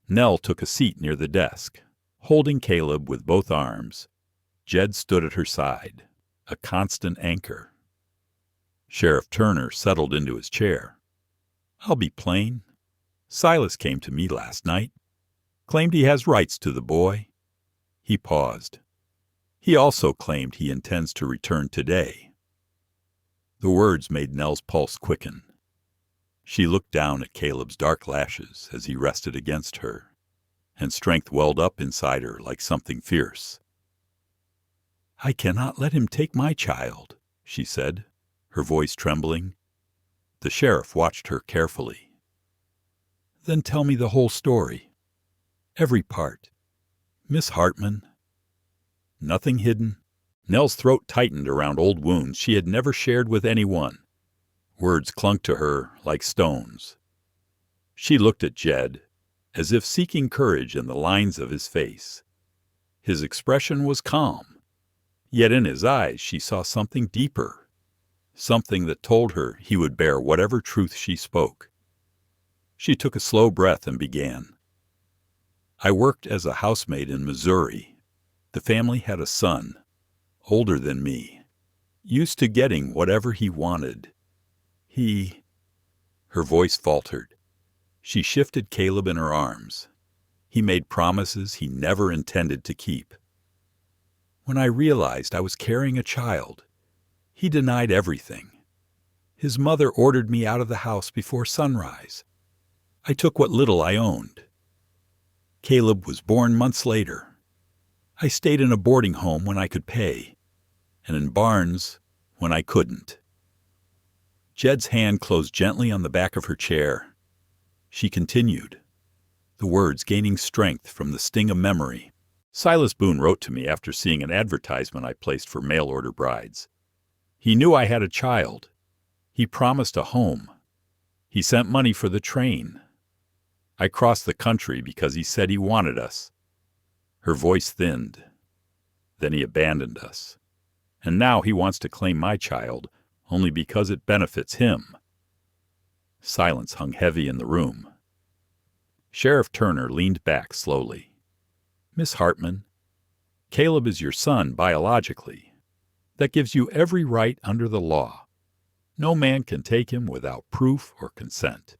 Nell took a seat near the desk, holding Caleb with both arms. Jed stood at her side, a constant anchor. Sheriff Turner settled into his chair. I'll be plain. Silas came to me last night, claimed he has rights to the boy. He paused. He also claimed he intends to return today. The words made Nell's pulse quicken. She looked down at Caleb's dark lashes as he rested against her, and strength welled up inside her like something fierce. I cannot let him take my child, she said, her voice trembling. The sheriff watched her carefully. Then tell me the whole story. Every part. Miss Hartman. Nothing hidden. Nell's throat tightened around old wounds she had never shared with anyone. Words clung to her like stones. She looked at Jed, as if seeking courage in the lines of his face. His expression was calm, Yet in his eyes she saw something deeper, something that told her he would bear whatever truth she spoke. She took a slow breath and began. I worked as a housemaid in Missouri. The family had a son, older than me, used to getting whatever he wanted. Her voice faltered. She shifted Caleb in her arms. He made promises he never intended to keep. When I realized I was carrying a child, he denied everything. His mother ordered me out of the house before sunrise. I took what little I owned. Caleb was born months later. I stayed in a boarding home when I could pay, and in barns when I couldn't. Jed's hand closed gently on the back of her chair. She continued, the words gaining strength from the sting of memory. Silas Boone wrote to me after seeing an advertisement I placed for mail-order brides. He knew I had a child. He promised a home. He sent money for the train. I crossed the country because he said he wanted us. Her voice thinned. Then he abandoned us. And now he wants to claim my child only because it benefits him. Silence hung heavy in the room. Sheriff Turner leaned back slowly. Miss Hartman, Caleb is your son biologically. That gives you every right under the law. No man can take him without proof or consent.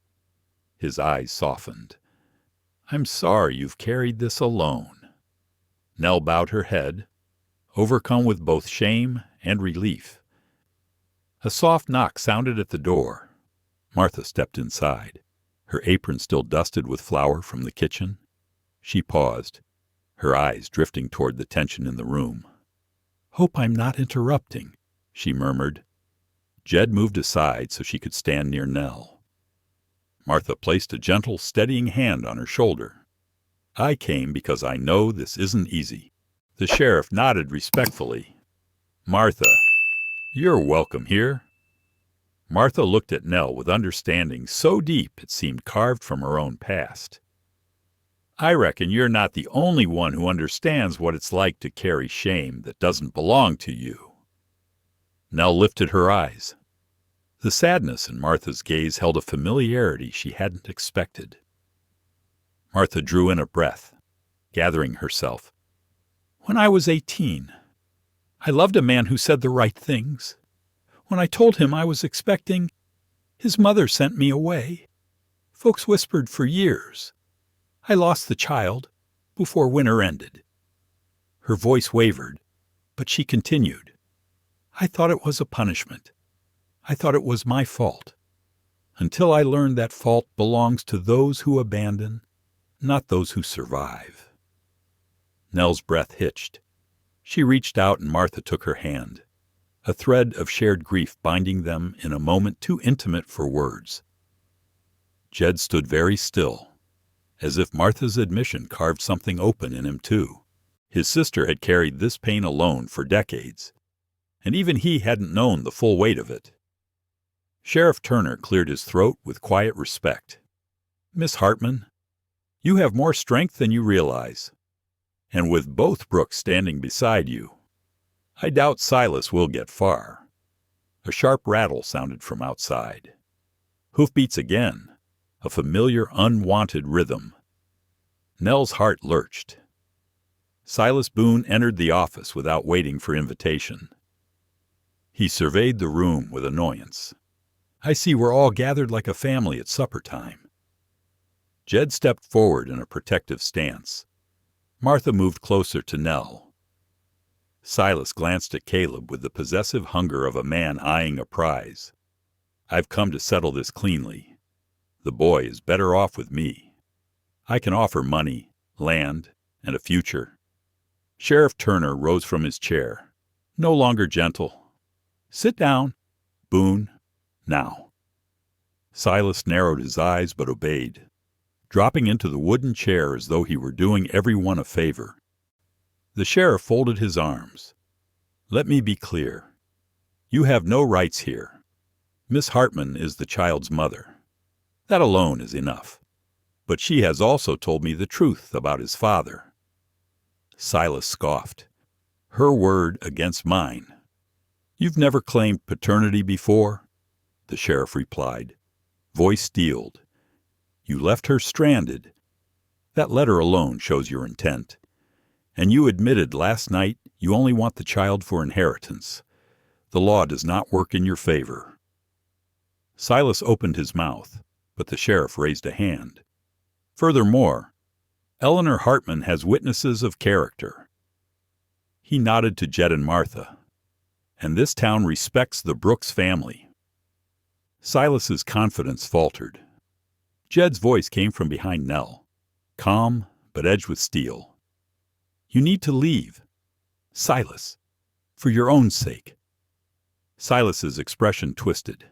His eyes softened. I'm sorry you've carried this alone. Nell bowed her head, overcome with both shame and relief. A soft knock sounded at the door. Martha stepped inside, her apron still dusted with flour from the kitchen. She paused, her eyes drifting toward the tension in the room. Hope I'm not interrupting, she murmured. Jed moved aside so she could stand near Nell. Martha placed a gentle, steadying hand on her shoulder. I came because I know this isn't easy. The sheriff nodded respectfully. Martha, you're welcome here. Martha looked at Nell with understanding so deep it seemed carved from her own past. I reckon you're not the only one who understands what it's like to carry shame that doesn't belong to you. Nell lifted her eyes. The sadness in Martha's gaze held a familiarity she hadn't expected. Martha drew in a breath, gathering herself. When I was 18, I loved a man who said the right things. When I told him I was expecting, his mother sent me away. Folks whispered for years. I lost the child before winter ended. Her voice wavered, but she continued. I thought it was a punishment. I thought it was my fault. Until I learned that fault belongs to those who abandon, not those who survive. Nell's breath hitched. She reached out and Martha took her hand, a thread of shared grief binding them in a moment too intimate for words. Jed stood very still, as if Martha's admission carved something open in him too. His sister had carried this pain alone for decades, and even he hadn't known the full weight of it. Sheriff Turner cleared his throat with quiet respect. Miss Hartman, you have more strength than you realize. And with both Brooks standing beside you, I doubt Silas will get far. A sharp rattle sounded from outside. Hoofbeats again, a familiar, unwanted rhythm. Nell's heart lurched. Silas Boone entered the office without waiting for invitation. He surveyed the room with annoyance. I see we're all gathered like a family at supper time. Jed stepped forward in a protective stance. Martha moved closer to Nell. Silas glanced at Caleb with the possessive hunger of a man eyeing a prize. I've come to settle this cleanly. The boy is better off with me. I can offer money, land, and a future. Sheriff Turner rose from his chair, no longer gentle. Sit down, Boone, now. Silas narrowed his eyes but obeyed, dropping into the wooden chair as though he were doing everyone a favor. The sheriff folded his arms. Let me be clear. You have no rights here. Miss Hartman is the child's mother. That alone is enough. But she has also told me the truth about his father. Silas scoffed. Her word against mine. You've never claimed paternity before? The sheriff replied, voice steeled. You left her stranded. That letter alone shows your intent. And you admitted last night you only want the child for inheritance. The law does not work in your favor. Silas opened his mouth, but the sheriff raised a hand. Furthermore, Eleanor Hartman has witnesses of character. He nodded to Jed and Martha. And this town respects the Brooks family. Silas's confidence faltered. Jed's voice came from behind Nell, calm but edged with steel. You need to leave. Silas, for your own sake. Silas's expression twisted.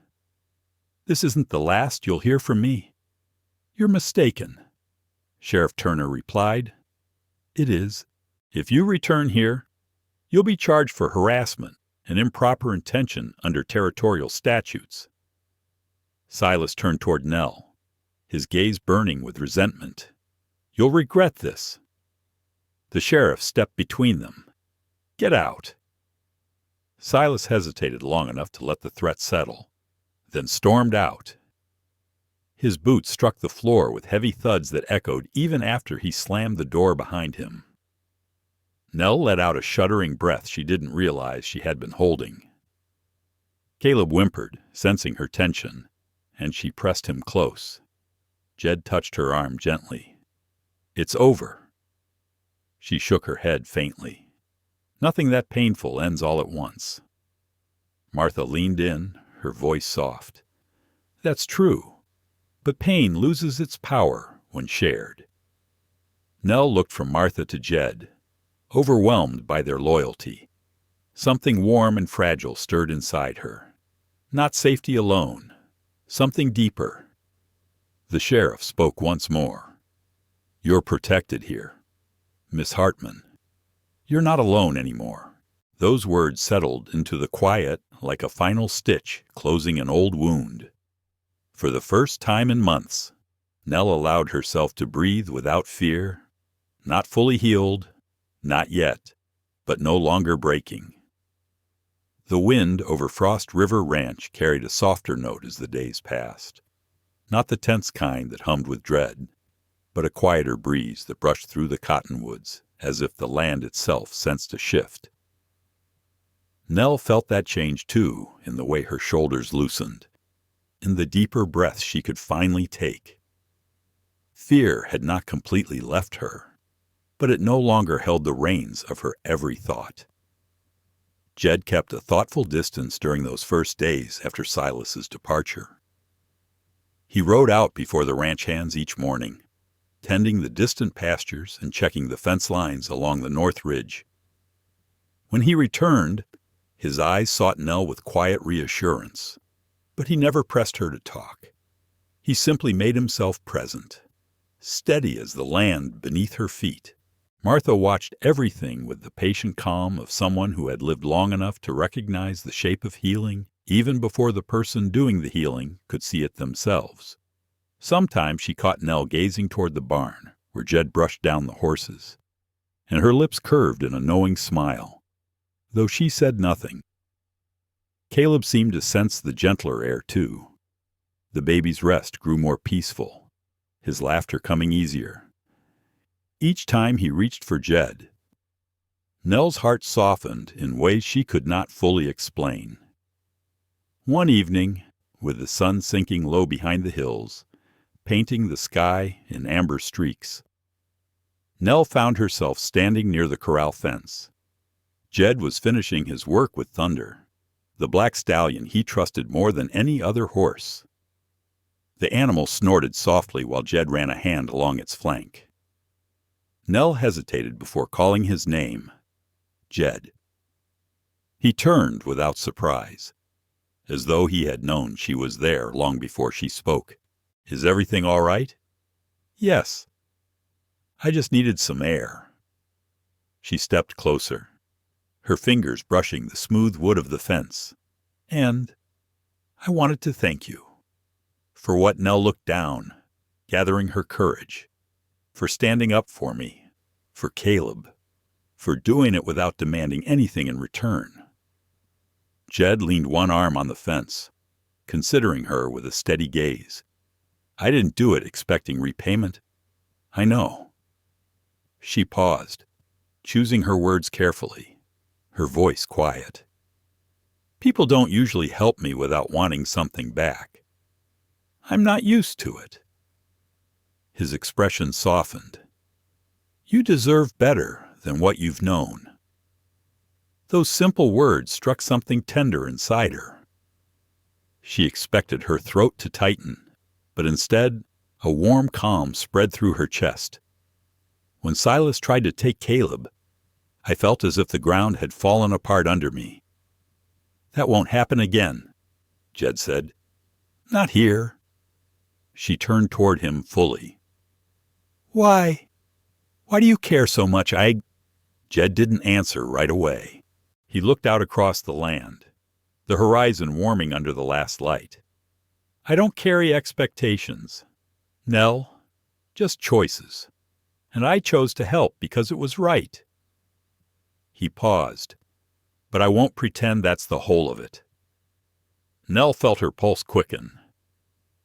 This isn't the last you'll hear from me. You're mistaken. Sheriff Turner replied. It is. If you return here, you'll be charged for harassment and improper intention under territorial statutes. Silas turned toward Nell, his gaze burning with resentment. You'll regret this. The sheriff stepped between them. Get out. Silas hesitated long enough to let the threat settle, then stormed out. His boots struck the floor with heavy thuds that echoed even after he slammed the door behind him. Nell let out a shuddering breath she didn't realize she had been holding. Caleb whimpered, sensing her tension, and she pressed him close. Jed touched her arm gently. It's over. She shook her head faintly. Nothing that painful ends all at once. Martha leaned in, her voice soft. That's true, but pain loses its power when shared. Nell looked from Martha to Jed, overwhelmed by their loyalty. Something warm and fragile stirred inside her. Not safety alone, something deeper. The sheriff spoke once more. You're protected here. Miss Hartman, you're not alone anymore. Those words settled into the quiet like a final stitch closing an old wound. For the first time in months, Nell allowed herself to breathe without fear, not fully healed, not yet, but no longer breaking. The wind over Frost River Ranch carried a softer note as the days passed. Not the tense kind that hummed with dread, but a quieter breeze that brushed through the cottonwoods as if the land itself sensed a shift. Nell felt that change too in the way her shoulders loosened, in the deeper breaths she could finally take. Fear had not completely left her, but it no longer held the reins of her every thought. Jed kept a thoughtful distance during those first days after Silas's departure. He rode out before the ranch hands each morning, tending the distant pastures and checking the fence lines along the north ridge. When he returned, his eyes sought Nell with quiet reassurance, but he never pressed her to talk. He simply made himself present, steady as the land beneath her feet. Martha watched everything with the patient calm of someone who had lived long enough to recognize the shape of healing even before the person doing the healing could see it themselves. Sometimes she caught Nell gazing toward the barn, where Jed brushed down the horses, and her lips curved in a knowing smile, though she said nothing. Caleb seemed to sense the gentler air, too. The baby's rest grew more peaceful, his laughter coming easier. Each time he reached for Jed, Nell's heart softened in ways she could not fully explain. One evening, with the sun sinking low behind the hills, painting the sky in amber streaks, Nell found herself standing near the corral fence. Jed was finishing his work with Thunder, the black stallion he trusted more than any other horse. The animal snorted softly while Jed ran a hand along its flank. Nell hesitated before calling his name, Jed. He turned without surprise, as though he had known she was there long before she spoke. Is everything all right? Yes. I just needed some air. She stepped closer, her fingers brushing the smooth wood of the fence. And I wanted to thank you. For what? Nell looked down, gathering her courage. For standing up for me. For Caleb. for doing it without demanding anything in return. Jed leaned one arm on the fence, considering her with a steady gaze. I didn't do it expecting repayment. I know. She paused, choosing her words carefully, her voice quiet. People don't usually help me without wanting something back. I'm not used to it. His expression softened. You deserve better than what you've known. Those simple words struck something tender inside her. She expected her throat to tighten, but instead, a warm calm spread through her chest. When Silas tried to take Caleb, I felt as if the ground had fallen apart under me. That won't happen again, Jed said. Not here. She turned toward him fully. Why? Why do you care so much? Jed didn't answer right away. He looked out across the land, the horizon warming under the last light. I don't carry expectations, Nell, just choices. And I chose to help because it was right. He paused, but I won't pretend that's the whole of it. Nell felt her pulse quicken.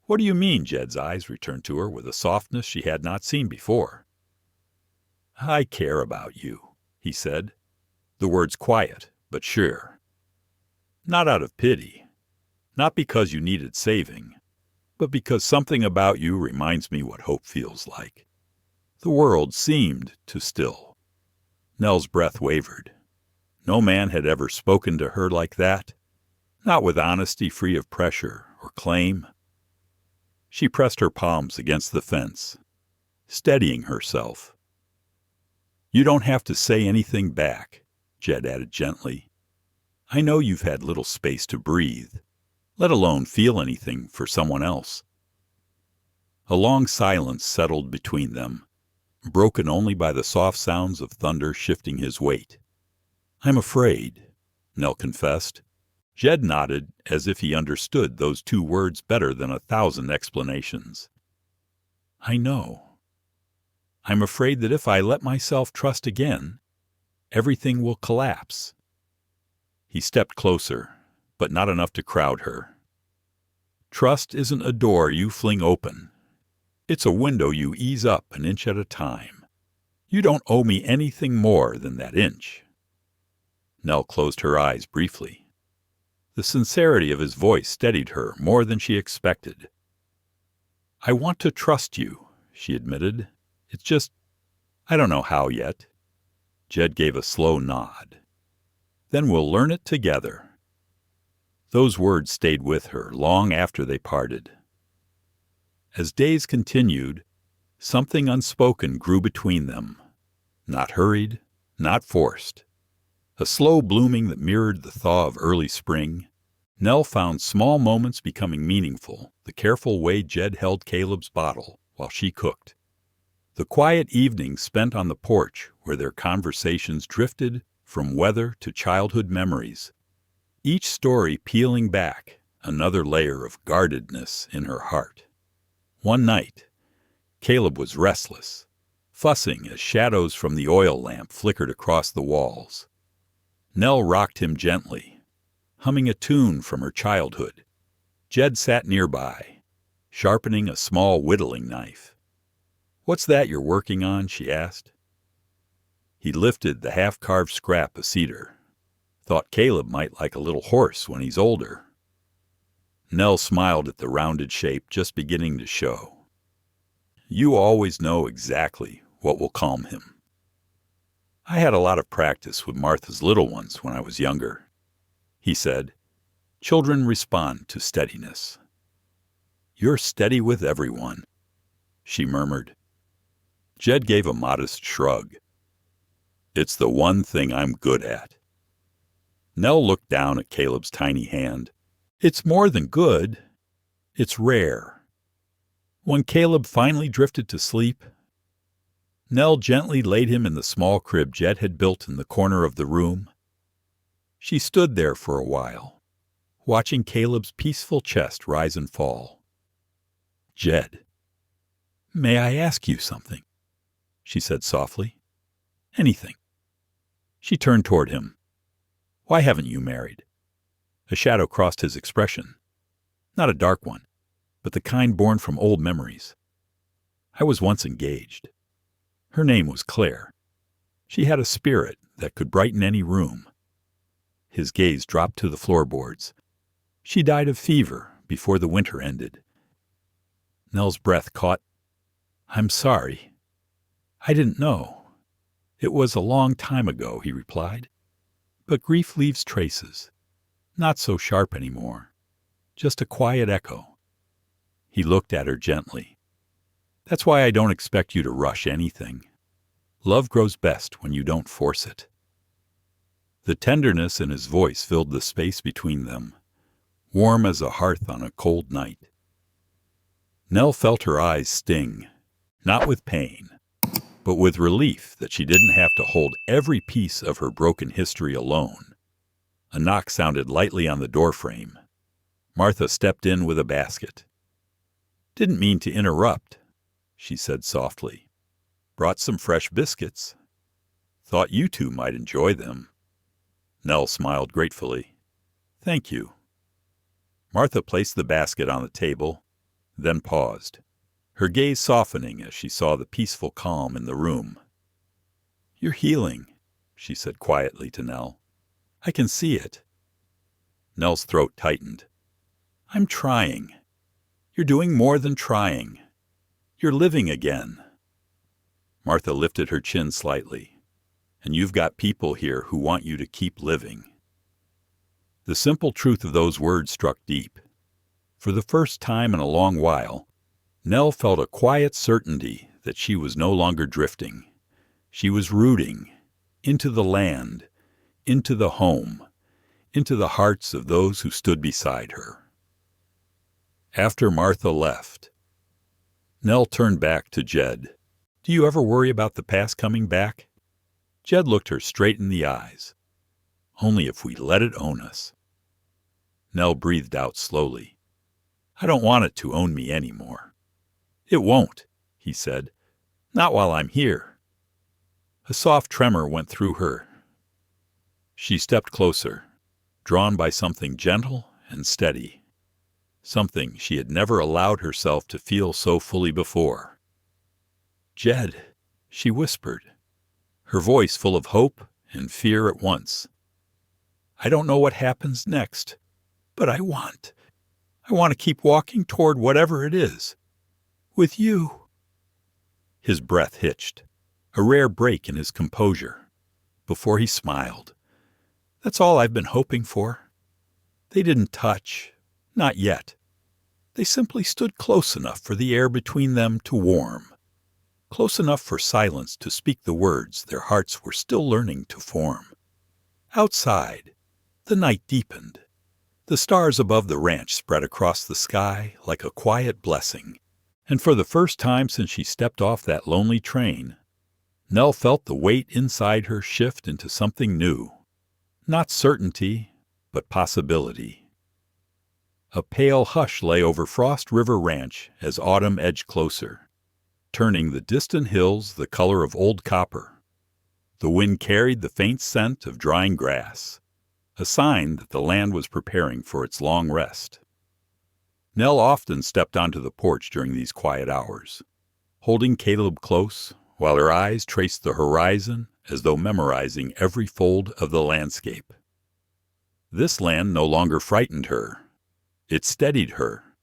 What do you mean? Jed's eyes returned to her with a softness she had not seen before. I care about you, he said, the words quiet but sure. Not out of pity, not because you needed saving, but because something about you reminds me what hope feels like. The world seemed to still. Nell's breath wavered. No man had ever spoken to her like that, not with honesty free of pressure or claim. She pressed her palms against the fence, steadying herself. You don't have to say anything back, Jed added gently. I know you've had little space to breathe, let alone feel anything for someone else. A long silence settled between them, broken only by the soft sounds of thunder shifting his weight. I'm afraid, Nell confessed. Jed nodded as if he understood those two words better than 1,000 explanations. I know. I'm afraid that if I let myself trust again, everything will collapse. He stepped closer, but not enough to crowd her. Trust isn't a door you fling open. It's a window you ease up an inch at a time. You don't owe me anything more than that inch. Nell closed her eyes briefly. The sincerity of his voice steadied her more than she expected. I want to trust you, she admitted. It's just, I don't know how yet. Jed gave a slow nod. Then we'll learn it together. Those words stayed with her long after they parted. As days continued, something unspoken grew between them. Not hurried, not forced. A slow blooming that mirrored the thaw of early spring. Nell found small moments becoming meaningful, the careful way Jed held Caleb's bottle while she cooked. The quiet evenings spent on the porch where their conversations drifted from weather to childhood memories, each story peeling back another layer of guardedness in her heart. One night, Caleb was restless, fussing as shadows from the oil lamp flickered across the walls. Nell rocked him gently, humming a tune from her childhood. Jed sat nearby, sharpening a small whittling knife. What's that you're working on? She asked. He lifted the half-carved scrap of cedar. Thought Caleb might like a little horse when he's older. Nell smiled at the rounded shape just beginning to show. You always know exactly what will calm him. I had a lot of practice with Martha's little ones when I was younger, he said. Children respond to steadiness. You're steady with everyone, she murmured. Jed gave a modest shrug. It's the one thing I'm good at. Nell looked down at Caleb's tiny hand. It's more than good. It's rare. When Caleb finally drifted to sleep, Nell gently laid him in the small crib Jed had built in the corner of the room. She stood there for a while, watching Caleb's peaceful chest rise and fall. Jed, may I ask you something? She said softly. Anything. She turned toward him. "Why haven't you married?" A shadow crossed his expression. Not a dark one, but the kind born from old memories. "I was once engaged. Her name was Claire. She had a spirit that could brighten any room." His gaze dropped to the floorboards. "She died of fever before the winter ended." Nell's breath caught. "I'm sorry. I didn't know. It was a long time ago," he replied. "But grief leaves traces. Not so sharp anymore. Just a quiet echo." He looked at her gently. "That's why I don't expect you to rush anything. Love grows best when you don't force it." The tenderness in his voice filled the space between them, warm as a hearth on a cold night. Nell felt her eyes sting, not with pain, but with relief that she didn't have to hold every piece of her broken history alone. A knock sounded lightly on the doorframe. Martha stepped in with a basket. "Didn't mean to interrupt," she said softly. "Brought some fresh biscuits. Thought you two might enjoy them." Nell smiled gratefully. "Thank you." Martha placed the basket on the table, then paused, her gaze softening as she saw the peaceful calm in the room. "You're healing," she said quietly to Nell. "I can see it." Nell's throat tightened. "I'm trying. You're doing more than trying. You're living again." Martha lifted her chin slightly. "And you've got people here who want you to keep living." The simple truth of those words struck deep. For the first time in a long while, Nell felt a quiet certainty that she was no longer drifting. She was rooting into the land, into the home, into the hearts of those who stood beside her. After Martha left, Nell turned back to Jed. "Do you ever worry about the past coming back?" Jed looked her straight in the eyes. "Only if we let it own us." Nell breathed out slowly. "I don't want it to own me anymore." "It won't," he said. "Not while I'm here." A soft tremor went through her. She stepped closer, drawn by something gentle and steady, something she had never allowed herself to feel so fully before. "Jed," she whispered, her voice full of hope and fear at once. "I don't know what happens next, but I want to keep walking toward whatever it is. With you." His breath hitched, a rare break in his composure, before he smiled. "That's all I've been hoping for." They didn't touch, not yet. They simply stood close enough for the air between them to warm, close enough for silence to speak the words their hearts were still learning to form. Outside, the night deepened. The stars above the ranch spread across the sky like a quiet blessing, and for the first time since she stepped off that lonely train, Nell felt the weight inside her shift into something new. Not certainty, but possibility. A pale hush lay over Frost River Ranch as autumn edged closer, turning the distant hills the color of old copper. The wind carried the faint scent of drying grass, a sign that the land was preparing for its long rest. Nell often stepped onto the porch during these quiet hours, holding Caleb close while her eyes traced the horizon as though memorizing every fold of the landscape. This land no longer frightened her. It steadied her.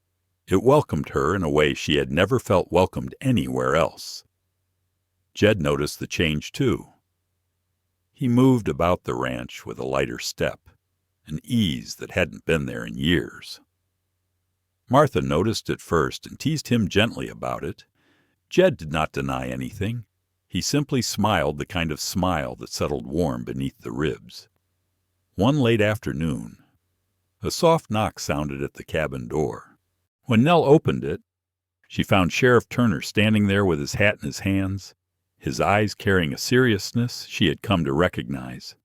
It welcomed her in a way she had never felt welcomed anywhere else. Jed noticed the change, too. He moved about the ranch with a lighter step, an ease that hadn't been there in years. Martha noticed it first and teased him gently about it. Jed did not deny anything. He simply smiled, the kind of smile that settled warm beneath the ribs. One late afternoon, a soft knock sounded at the cabin door. When Nell opened it, she found Sheriff Turner standing there with his hat in his hands, his eyes carrying a seriousness she had come to recognize.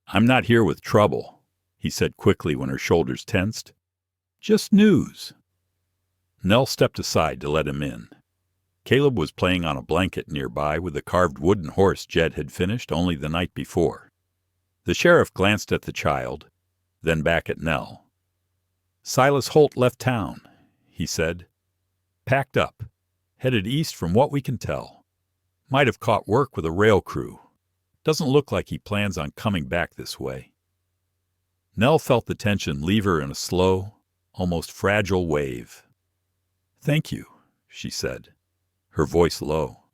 "I'm not here with trouble," he said quickly when her shoulders tensed. "Just news." Nell stepped aside to let him in. Caleb was playing on a blanket nearby with the carved wooden horse Jed had finished only the night before. The sheriff glanced at the child, then back at Nell. "Silas Holt left town," he said. "Packed up. Headed east from what we can tell. Might have caught work with a rail crew. Doesn't look like he plans on coming back this way." Nell felt the tension leave her in a slow, almost fragile wave. "Thank you," she said, her voice low.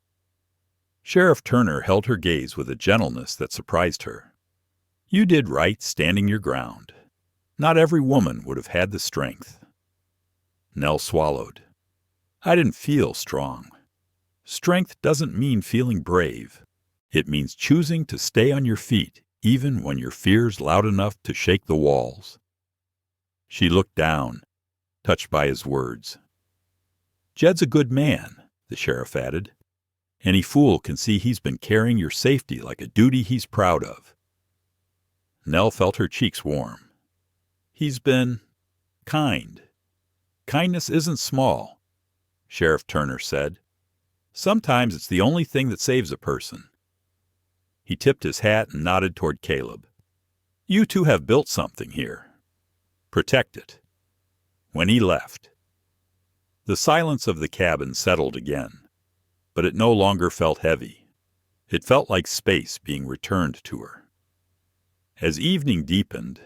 Sheriff Turner held her gaze with a gentleness that surprised her. "You did right standing your ground. Not every woman would have had the strength." Nell swallowed. "I didn't feel strong. Strength doesn't mean feeling brave. It means choosing to stay on your feet even when your fear's loud enough to shake the walls." She looked down, touched by his words. "Jed's a good man," the sheriff added. "Any fool can see he's been carrying your safety like a duty he's proud of." Nell felt her cheeks warm. "He's been kind. Kindness isn't small," Sheriff Turner said. "Sometimes it's the only thing that saves a person." He tipped his hat and nodded toward Caleb. "You two have built something here. Protect it." When he left, the silence of the cabin settled again, but it no longer felt heavy. It felt like space being returned to her. As evening deepened,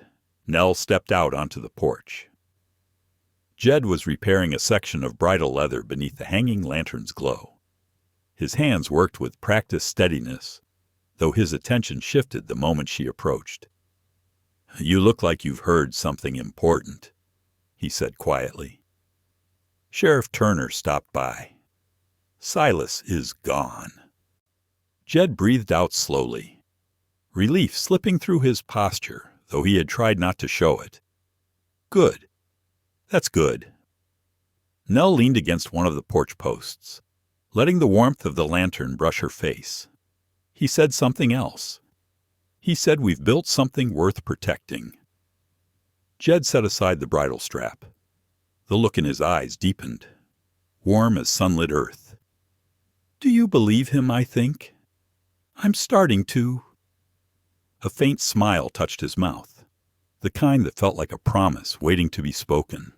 Nell stepped out onto the porch. Jed was repairing a section of bridle leather beneath the hanging lantern's glow. His hands worked with practiced steadiness, though his attention shifted the moment she approached. "You look like you've heard something important," he said quietly. Sheriff Turner stopped by. "Silas is gone." Jed breathed out slowly, relief slipping through his posture, though he had tried not to show it. "Good. That's good." Nell leaned against one of the porch posts, letting the warmth of the lantern brush her face. He said something else. He said we've built something worth protecting. Jed set aside the bridle strap. The look in his eyes deepened, warm as sunlit earth. "Do you believe him, I think? I'm starting to." A faint smile touched his mouth, the kind that felt like a promise waiting to be spoken.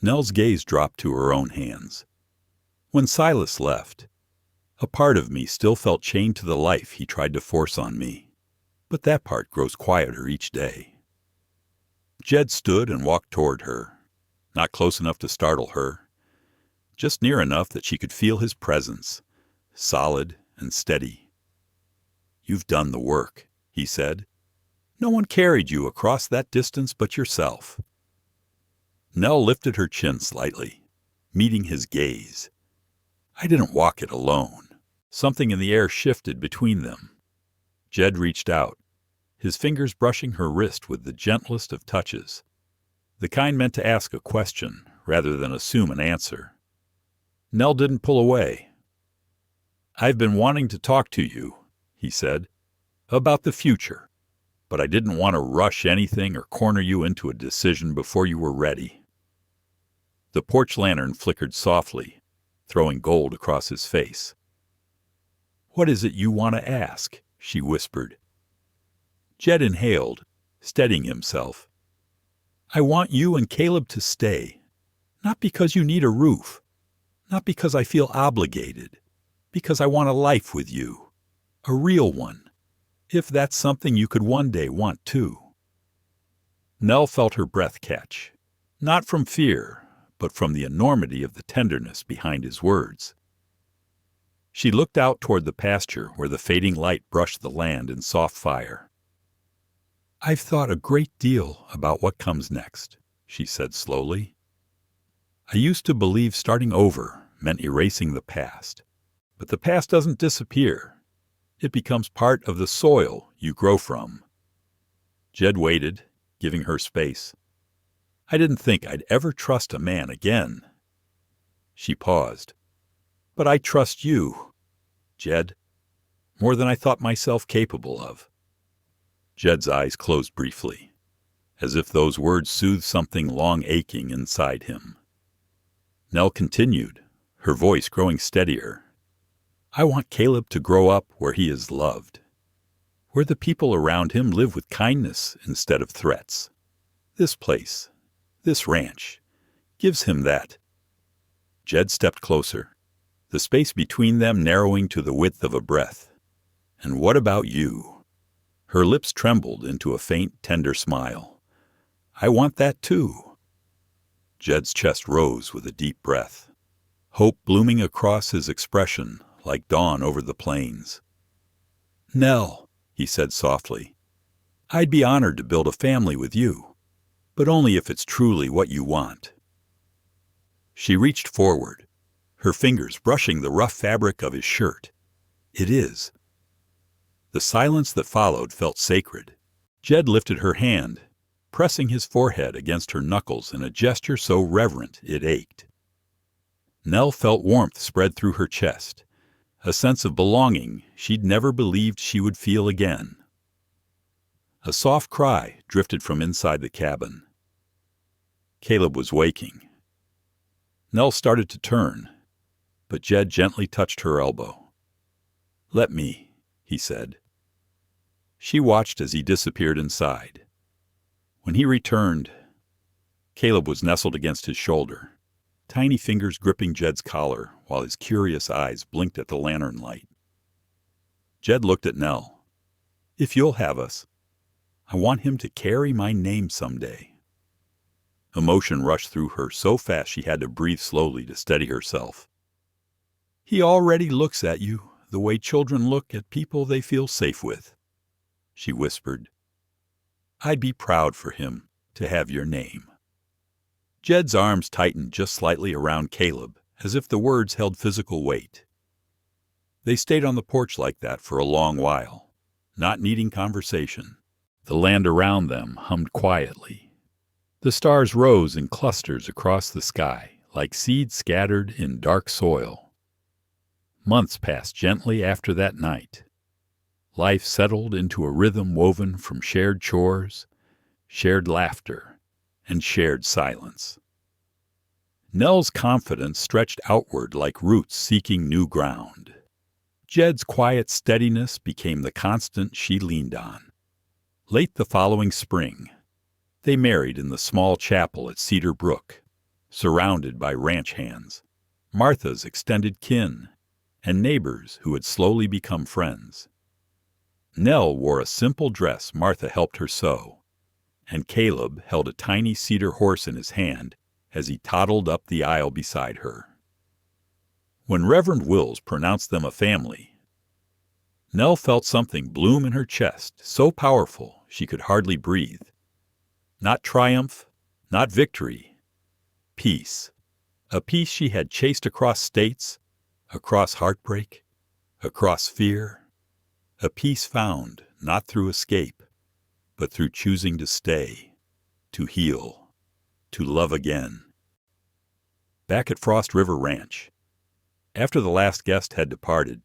Nell's gaze dropped to her own hands. "When Silas left, a part of me still felt chained to the life he tried to force on me, but that part grows quieter each day." Jed stood and walked toward her, not close enough to startle her, just near enough that she could feel his presence, solid and steady. "You've done the work," he said. "No one carried you across that distance but yourself." Nell lifted her chin slightly, meeting his gaze. "I didn't walk it alone." Something in the air shifted between them. Jed reached out, his fingers brushing her wrist with the gentlest of touches, the kind meant to ask a question rather than assume an answer. Nell didn't pull away. "I've been wanting to talk to you," he said, "about the future, but I didn't want to rush anything or corner you into a decision before you were ready." The porch lantern flickered softly, throwing gold across his face. "What is it you want to ask?" she whispered. Jed inhaled, steadying himself. "I want you and Caleb to stay, not because you need a roof, not because I feel obligated, because I want a life with you, a real one, if that's something you could one day want too." Nell felt her breath catch, not from fear, but from the enormity of the tenderness behind his words. She looked out toward the pasture where the fading light brushed the land in soft fire. "I've thought a great deal about what comes next," she said slowly. "I used to believe starting over meant erasing the past, but the past doesn't disappear. It becomes part of the soil you grow from." Jed waited, giving her space. "I didn't think I'd ever trust a man again." She paused. "But I trust you, Jed, more than I thought myself capable of." Jed's eyes closed briefly, as if those words soothed something long aching inside him. Nell continued, her voice growing steadier. I want Caleb to grow up where he is loved, where the people around him live with kindness instead of threats. This place, this ranch, gives him that. Jed stepped closer, the space between them narrowing to the width of a breath. And what about you? Her lips trembled into a faint, tender smile. I want that too. Jed's chest rose with a deep breath, hope blooming across his expression like dawn over the plains. Nell, he said softly, I'd be honored to build a family with you, but only if it's truly what you want. She reached forward, her fingers brushing the rough fabric of his shirt. It is. The silence that followed felt sacred. Jed lifted her hand, pressing his forehead against her knuckles in a gesture so reverent it ached. Nell felt warmth spread through her chest, a sense of belonging she'd never believed she would feel again. A soft cry drifted from inside the cabin. Caleb was waking. Nell started to turn, but Jed gently touched her elbow. Let me, he said. She watched as he disappeared inside. When he returned, Caleb was nestled against his shoulder, tiny fingers gripping Jed's collar while his curious eyes blinked at the lantern light. Jed looked at Nell. If you'll have us, I want him to carry my name someday. Emotion rushed through her so fast she had to breathe slowly to steady herself. He already looks at you the way children look at people they feel safe with, she whispered. I'd be proud for him to have your name. Jed's arms tightened just slightly around Caleb, as if the words held physical weight. They stayed on the porch like that for a long while, not needing conversation. The land around them hummed quietly. The stars rose in clusters across the sky, like seeds scattered in dark soil. Months passed gently after that night. Life settled into a rhythm woven from shared chores, shared laughter, and shared silence. Nell's confidence stretched outward like roots seeking new ground. Jed's quiet steadiness became the constant she leaned on. Late the following spring, they married in the small chapel at Cedar Brook, surrounded by ranch hands, Martha's extended kin, and neighbors who had slowly become friends. Nell wore a simple dress Martha helped her sew, and Caleb held a tiny cedar horse in his hand as he toddled up the aisle beside her. When Reverend Wills pronounced them a family, Nell felt something bloom in her chest, so powerful she could hardly breathe. Not triumph, not victory. Peace. A peace she had chased across states, across heartbreak, across fear. A peace found not through escape, but through choosing to stay, to heal, to love again. Back at Frost River Ranch, after the last guest had departed,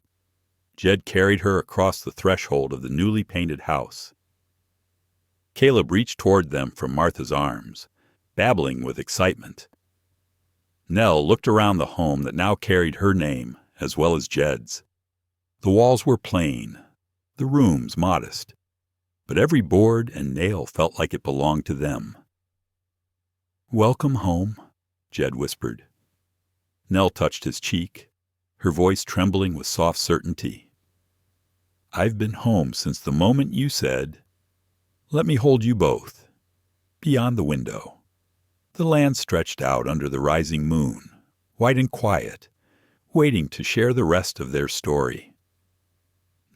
Jed carried her across the threshold of the newly painted house. Caleb reached toward them from Martha's arms, babbling with excitement. Nell looked around the home that now carried her name as well as Jed's. The walls were plain, the rooms modest, but every board and nail felt like it belonged to them. Welcome home, Jed whispered. Nell touched his cheek, her voice trembling with soft certainty. I've been home since the moment you said, let me hold you both. Beyond the window, the land stretched out under the rising moon, white and quiet, waiting to share the rest of their story.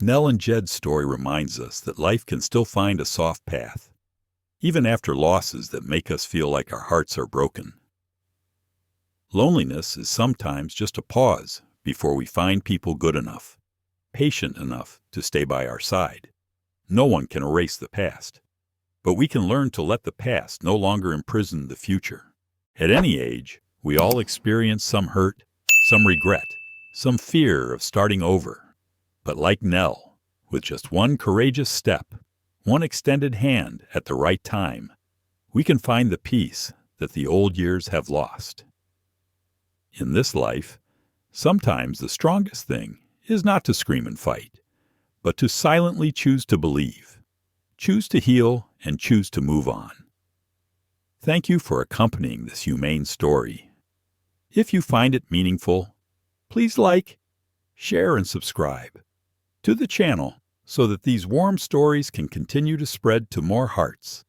Nell and Jed's story reminds us that life can still find a soft path, even after losses that make us feel like our hearts are broken. Loneliness is sometimes just a pause before we find people good enough, patient enough to stay by our side. No one can erase the past, but we can learn to let the past no longer imprison the future. At any age, we all experience some hurt, some regret, some fear of starting over. But like Nell, with just one courageous step, one extended hand at the right time, we can find the peace that the old years have lost. In this life, Sometimes the strongest thing is not to scream and fight, but to silently choose to believe, choose to heal, and choose to move on. Thank you for accompanying this humane story. If you find it meaningful, please like, share, and subscribe to the channel so that these warm stories can continue to spread to more hearts.